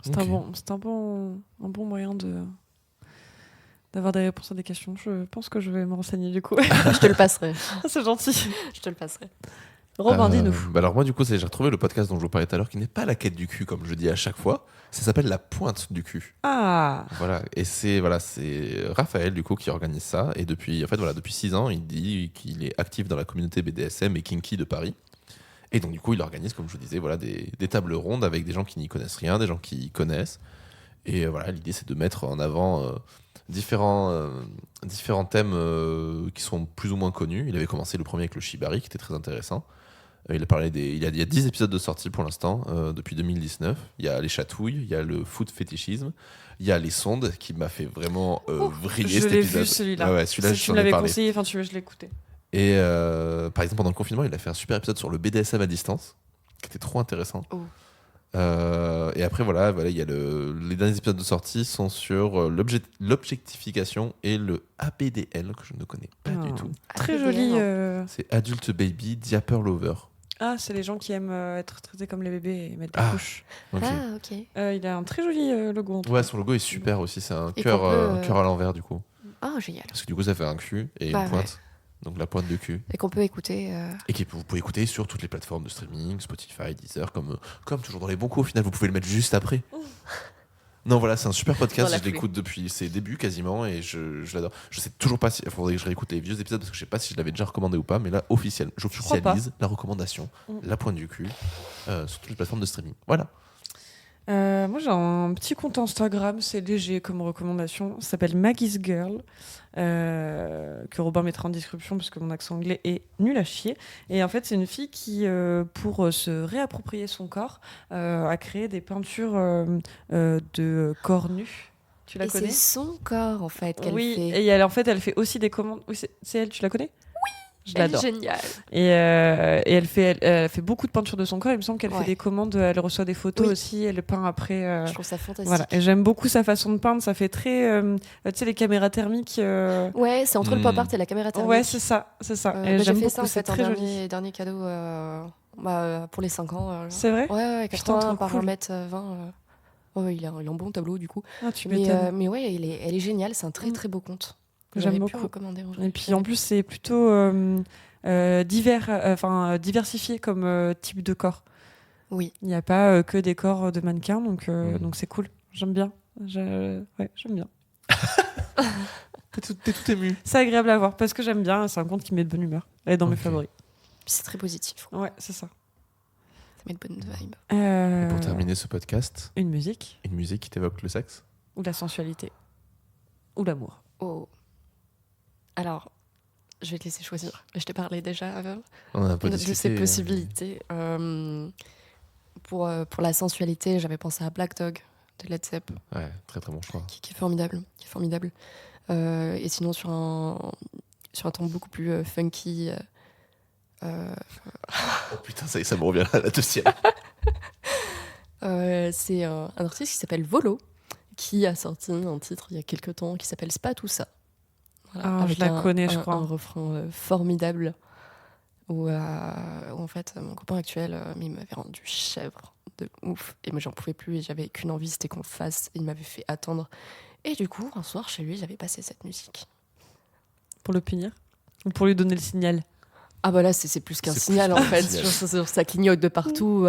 C'est Ok. un bon moyen d'avoir des réponses à des questions. Je pense que je vais me renseigner du coup. Je te le passerai. C'est gentil. Je te le passerai. Robin, dis-nous. Alors moi du coup j'ai retrouvé le podcast dont je vous parlais tout à l'heure qui n'est pas la quête du cul comme je dis à chaque fois. Ça s'appelle la pointe du cul. Ah. Voilà, et c'est Raphaël du coup qui organise ça et depuis 6 ans, il dit qu'il est actif dans la communauté BDSM et kinky de Paris. Et donc du coup, il organise comme je vous disais des tables rondes avec des gens qui n'y connaissent rien, des gens qui y connaissent. Et voilà, l'idée c'est de mettre en avant différents thèmes qui sont plus ou moins connus. Il avait commencé le premier avec le shibari qui était très intéressant. Il y a 10 épisodes de sortie pour l'instant, depuis 2019. Il y a les chatouilles, il y a le foot fétichisme, il y a les sondes qui m'a fait vraiment vriller cet épisode. Je l'ai vu celui-là. Ah ouais, celui-là, Tu me l'avais conseillé, je l'ai écouté. Et par exemple, pendant le confinement, il a fait un super épisode sur le BDSM à distance, qui était trop intéressant. Oh. Et après, voilà, il y a les derniers épisodes de sortie sont sur l'objectification et le ABDL, que je ne connais pas du tout. Très joli. C'est Adult Baby Diaper Lover. Ah, c'est les gens qui aiment être traités comme les bébés et mettre des couches. Okay. Ah, ok. Il a un très joli logo. En tout Ouais, cas. son logo est super aussi. C'est un Et cœur qu'on peut, à l'envers, du coup. Oh, génial. Parce que du coup, ça fait un cul et Bah, une pointe. ouais. Donc la pointe de cul. Et qu'on peut écouter. Et que vous pouvez écouter sur toutes les plateformes de streaming, Spotify, Deezer, comme toujours dans les bons coups. Au final, vous pouvez le mettre juste après. Non, voilà, c'est un super podcast. Je l'écoute depuis ses débuts quasiment et je l'adore. Je sais toujours pas si. Il faudrait que je réécoute les vieux épisodes parce que je sais pas si je l'avais déjà recommandé ou pas. Mais là, j'officialise la recommandation, la pointe du cul, sur toutes les plateformes de streaming. Voilà. Moi, j'ai un petit compte Instagram, c'est léger comme recommandation. Ça s'appelle Maggie's Girl, que Robin mettra en description parce que mon accent anglais est nul à chier. Et en fait, c'est une fille qui, pour se réapproprier son corps, a créé des peintures de corps nus. Tu la connais ? C'est son corps, en fait, qu'elle oui, fait. et elle fait aussi des commandes. Oui, c'est elle, tu la connais ? Je Elle est l'adore. géniale. Et elle fait beaucoup de peintures de son corps. Il me semble qu'elle fait des commandes, elle reçoit des photos aussi, elle peint après. Je trouve ça fantastique. Voilà. Et j'aime beaucoup sa façon de peindre. Ça fait très, tu sais, les caméras thermiques. Ouais, c'est entre le pop art et la caméra thermique. Ouais, c'est ça. Et j'ai j'aime fait beaucoup. ça en C'est fait, très un joli. dernier cadeau pour les 5 ans. C'est vrai ? Ouais, Putain, 80 trop par cool. 1m20. Ouais, il est en bon tableau du coup. Ah, tu m'étonnes. Mais ouais, elle est géniale. C'est un très très beau conte. Que J'aime j'aurais beaucoup. pu recommander. Et puis en plus, c'est plutôt diversifié comme type de corps. Oui. Il n'y a pas que des corps de mannequins, donc c'est cool. J'aime bien. Ouais, j'aime bien. T'es tout ému. C'est agréable à voir parce que j'aime bien. C'est un conte qui met de bonne humeur. Elle est dans mes favoris. C'est très positif. Ouais, c'est ça. Ça met de bonnes vibes. Et pour terminer ce podcast, une musique qui t'évoque le sexe ou la sensualité ou l'amour. Oh. Alors, je vais te laisser choisir. Je t'ai parlé déjà On a un peu de discuté, ces possibilités. Pour la sensualité, j'avais pensé à Black Dog de Led Zepp. Ouais, très très bon choix. Qui est formidable. Et sinon, sur un ton beaucoup plus funky. Oh putain, ça y est, ça me revient à la deuxième. C'est un artiste qui s'appelle Volo, qui a sorti un titre il y a quelques temps qui s'appelle C'est pas tout ça. Voilà, je la connais, je crois. Un refrain formidable où en fait mon copain actuel il m'avait rendu chèvre de ouf et moi j'en pouvais plus et j'avais qu'une envie, c'était qu'on le fasse, et il m'avait fait attendre, et du coup un soir chez lui j'avais passé cette musique. Pour le punir ou pour lui donner le signal? Ah bah là c'est plus qu'un C'est signal plus en fait, ça clignote de partout.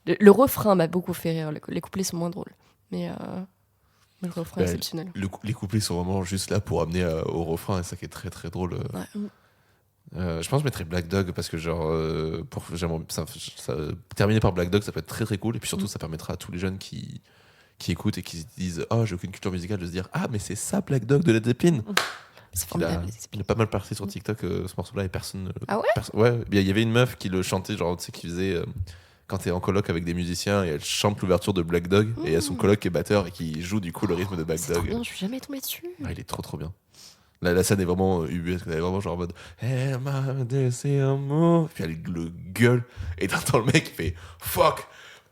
Le refrain m'a beaucoup fait rire, les couplets sont moins drôles, mais le refrain est exceptionnel. Les couplets sont vraiment juste là pour amener au refrain, et ça qui est très très drôle. Ouais. Je pense que je mettrais Black Dog parce que terminer par Black Dog ça peut être très très cool, et puis surtout ça permettra à tous les jeunes qui écoutent et qui se disent oh j'ai aucune culture musicale de se dire ah mais c'est ça Black Dog de Led Zeppelin. C'est formidable. Il a pas mal parti sur TikTok ce morceau-là, et personne. Ah ouais ouais, il y avait une meuf qui le chantait, genre tu sais, qui faisait quand t'es en coloc avec des musiciens et elle chante l'ouverture de Black Dog, et il y a son coloc qui est batteur et qui joue du coup le rythme de Black C'est Dog. trop bien, je suis jamais tombée dessus. Ah, il est trop trop bien. La scène est vraiment ubuesque, elle est vraiment genre en mode hey, c'est un mot. Puis elle le gueule et t'entends le mec qui fait fuck,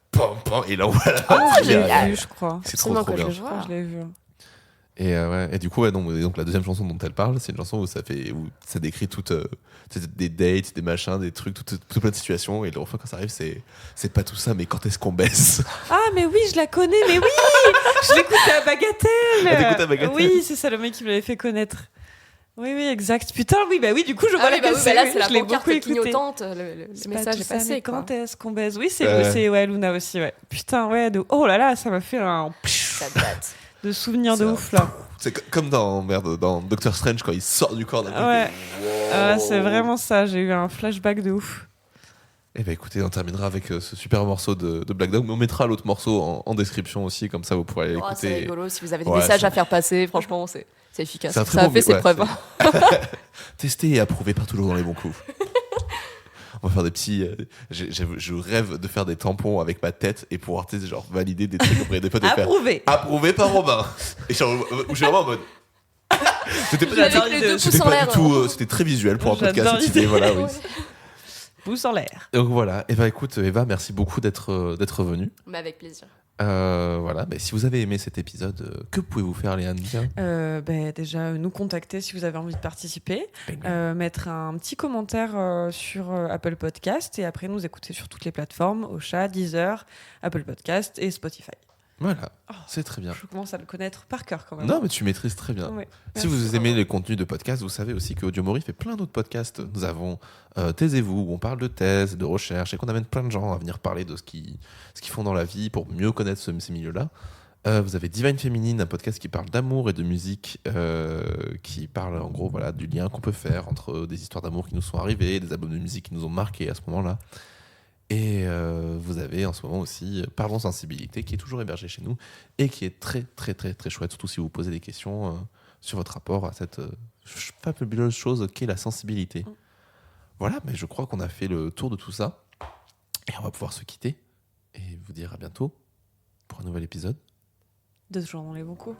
pam pam, et là on voit la Je l'ai génial. vu, je crois. c'est trop trop bien. Je l'ai vu. Et du coup, donc la deuxième chanson dont elle parle, c'est une chanson où ça décrit toutes des dates, des machins, des trucs, tout plein de situations. Et le refrain, quand ça arrive, c'est pas tout ça, mais quand est-ce qu'on baisse? Ah, mais oui, je la connais, mais oui. Je l'écoutais à Bagatelle. Ah, t'écoutes à Bagatelle? Oui, c'est ça, le mec qui me l'avait fait connaître. Oui, exact. Putain, oui, du coup, je vois oui, laquelle bah là, c'est la je l'ai pancarte beaucoup écouté. clignotante, le message tout est ça, passé, mais quoi. quand est-ce qu'on baise? Oui, c'est Luna aussi, ouais. Putain, ouais, oh là là, ça m'a fait un Ça date. de souvenirs de C'est ouf, là. C'est comme dans Doctor Strange quand il sort du corps d'un truc. Ouais. Wow. C'est vraiment ça, j'ai eu un flashback de ouf. Et bah écoutez, on terminera avec ce super morceau de Black Dog. Mais on mettra l'autre morceau en description aussi, comme ça vous pourrez l'écouter. C'est rigolo, si vous avez des Ouais, messages c'est- à faire passer, franchement, c'est efficace. C'est un très Ça a bon fait ses ouais, preuves. Testé et approuvé par toujours dans les bons coups. On va faire des petits. Je rêve de faire des tampons avec ma tête et pouvoir genre valider des trucs auprès des potes et faire Approuvé. approuvé par Robin. Et genre, où j'ai vraiment en mode. C'était pas, J'adore Avec les l'idée. deux c'était pouces en pas l'air. du tout. C'était très visuel pour un J'adore podcast. l'idée. Voilà, oui. Pouce en l'air. Donc voilà. Et bah écoute, Eva, merci beaucoup d'être venue. Mais avec plaisir. Voilà. Bah, si vous avez aimé cet épisode, que pouvez-vous faire, Léane? Déjà, nous contacter si vous avez envie de participer. Mettre un petit commentaire sur Apple Podcast et après nous écouter sur toutes les plateformes, Ocha, Deezer, Apple Podcast et Spotify. Voilà. Oh, C'est très bien. Je commence à le connaître par cœur quand même. Non, mais tu maîtrises très bien. Ouais. Si Merci. vous aimez les contenus de podcast, vous savez aussi que Audiomori fait plein d'autres podcasts. Nous avons Taisez-vous, où on parle de thèse, de recherche, et qu'on amène plein de gens à venir parler de ce qu'ils font dans la vie pour mieux connaître ces milieux-là. Vous avez Divine Féminine, un podcast qui parle d'amour et de musique, qui parle en gros du lien qu'on peut faire entre des histoires d'amour qui nous sont arrivées, des albums de musique qui nous ont marqués à ce moment-là. Et vous avez en ce moment aussi Parlons Sensibilité, qui est toujours hébergé chez nous et qui est très très très très chouette, surtout si vous posez des questions sur votre rapport à cette fabuleuse chose qu'est la sensibilité. Voilà, mais je crois qu'on a fait le tour de tout ça et on va pouvoir se quitter et vous dire à bientôt pour un nouvel épisode. De toujours dans les bons coups.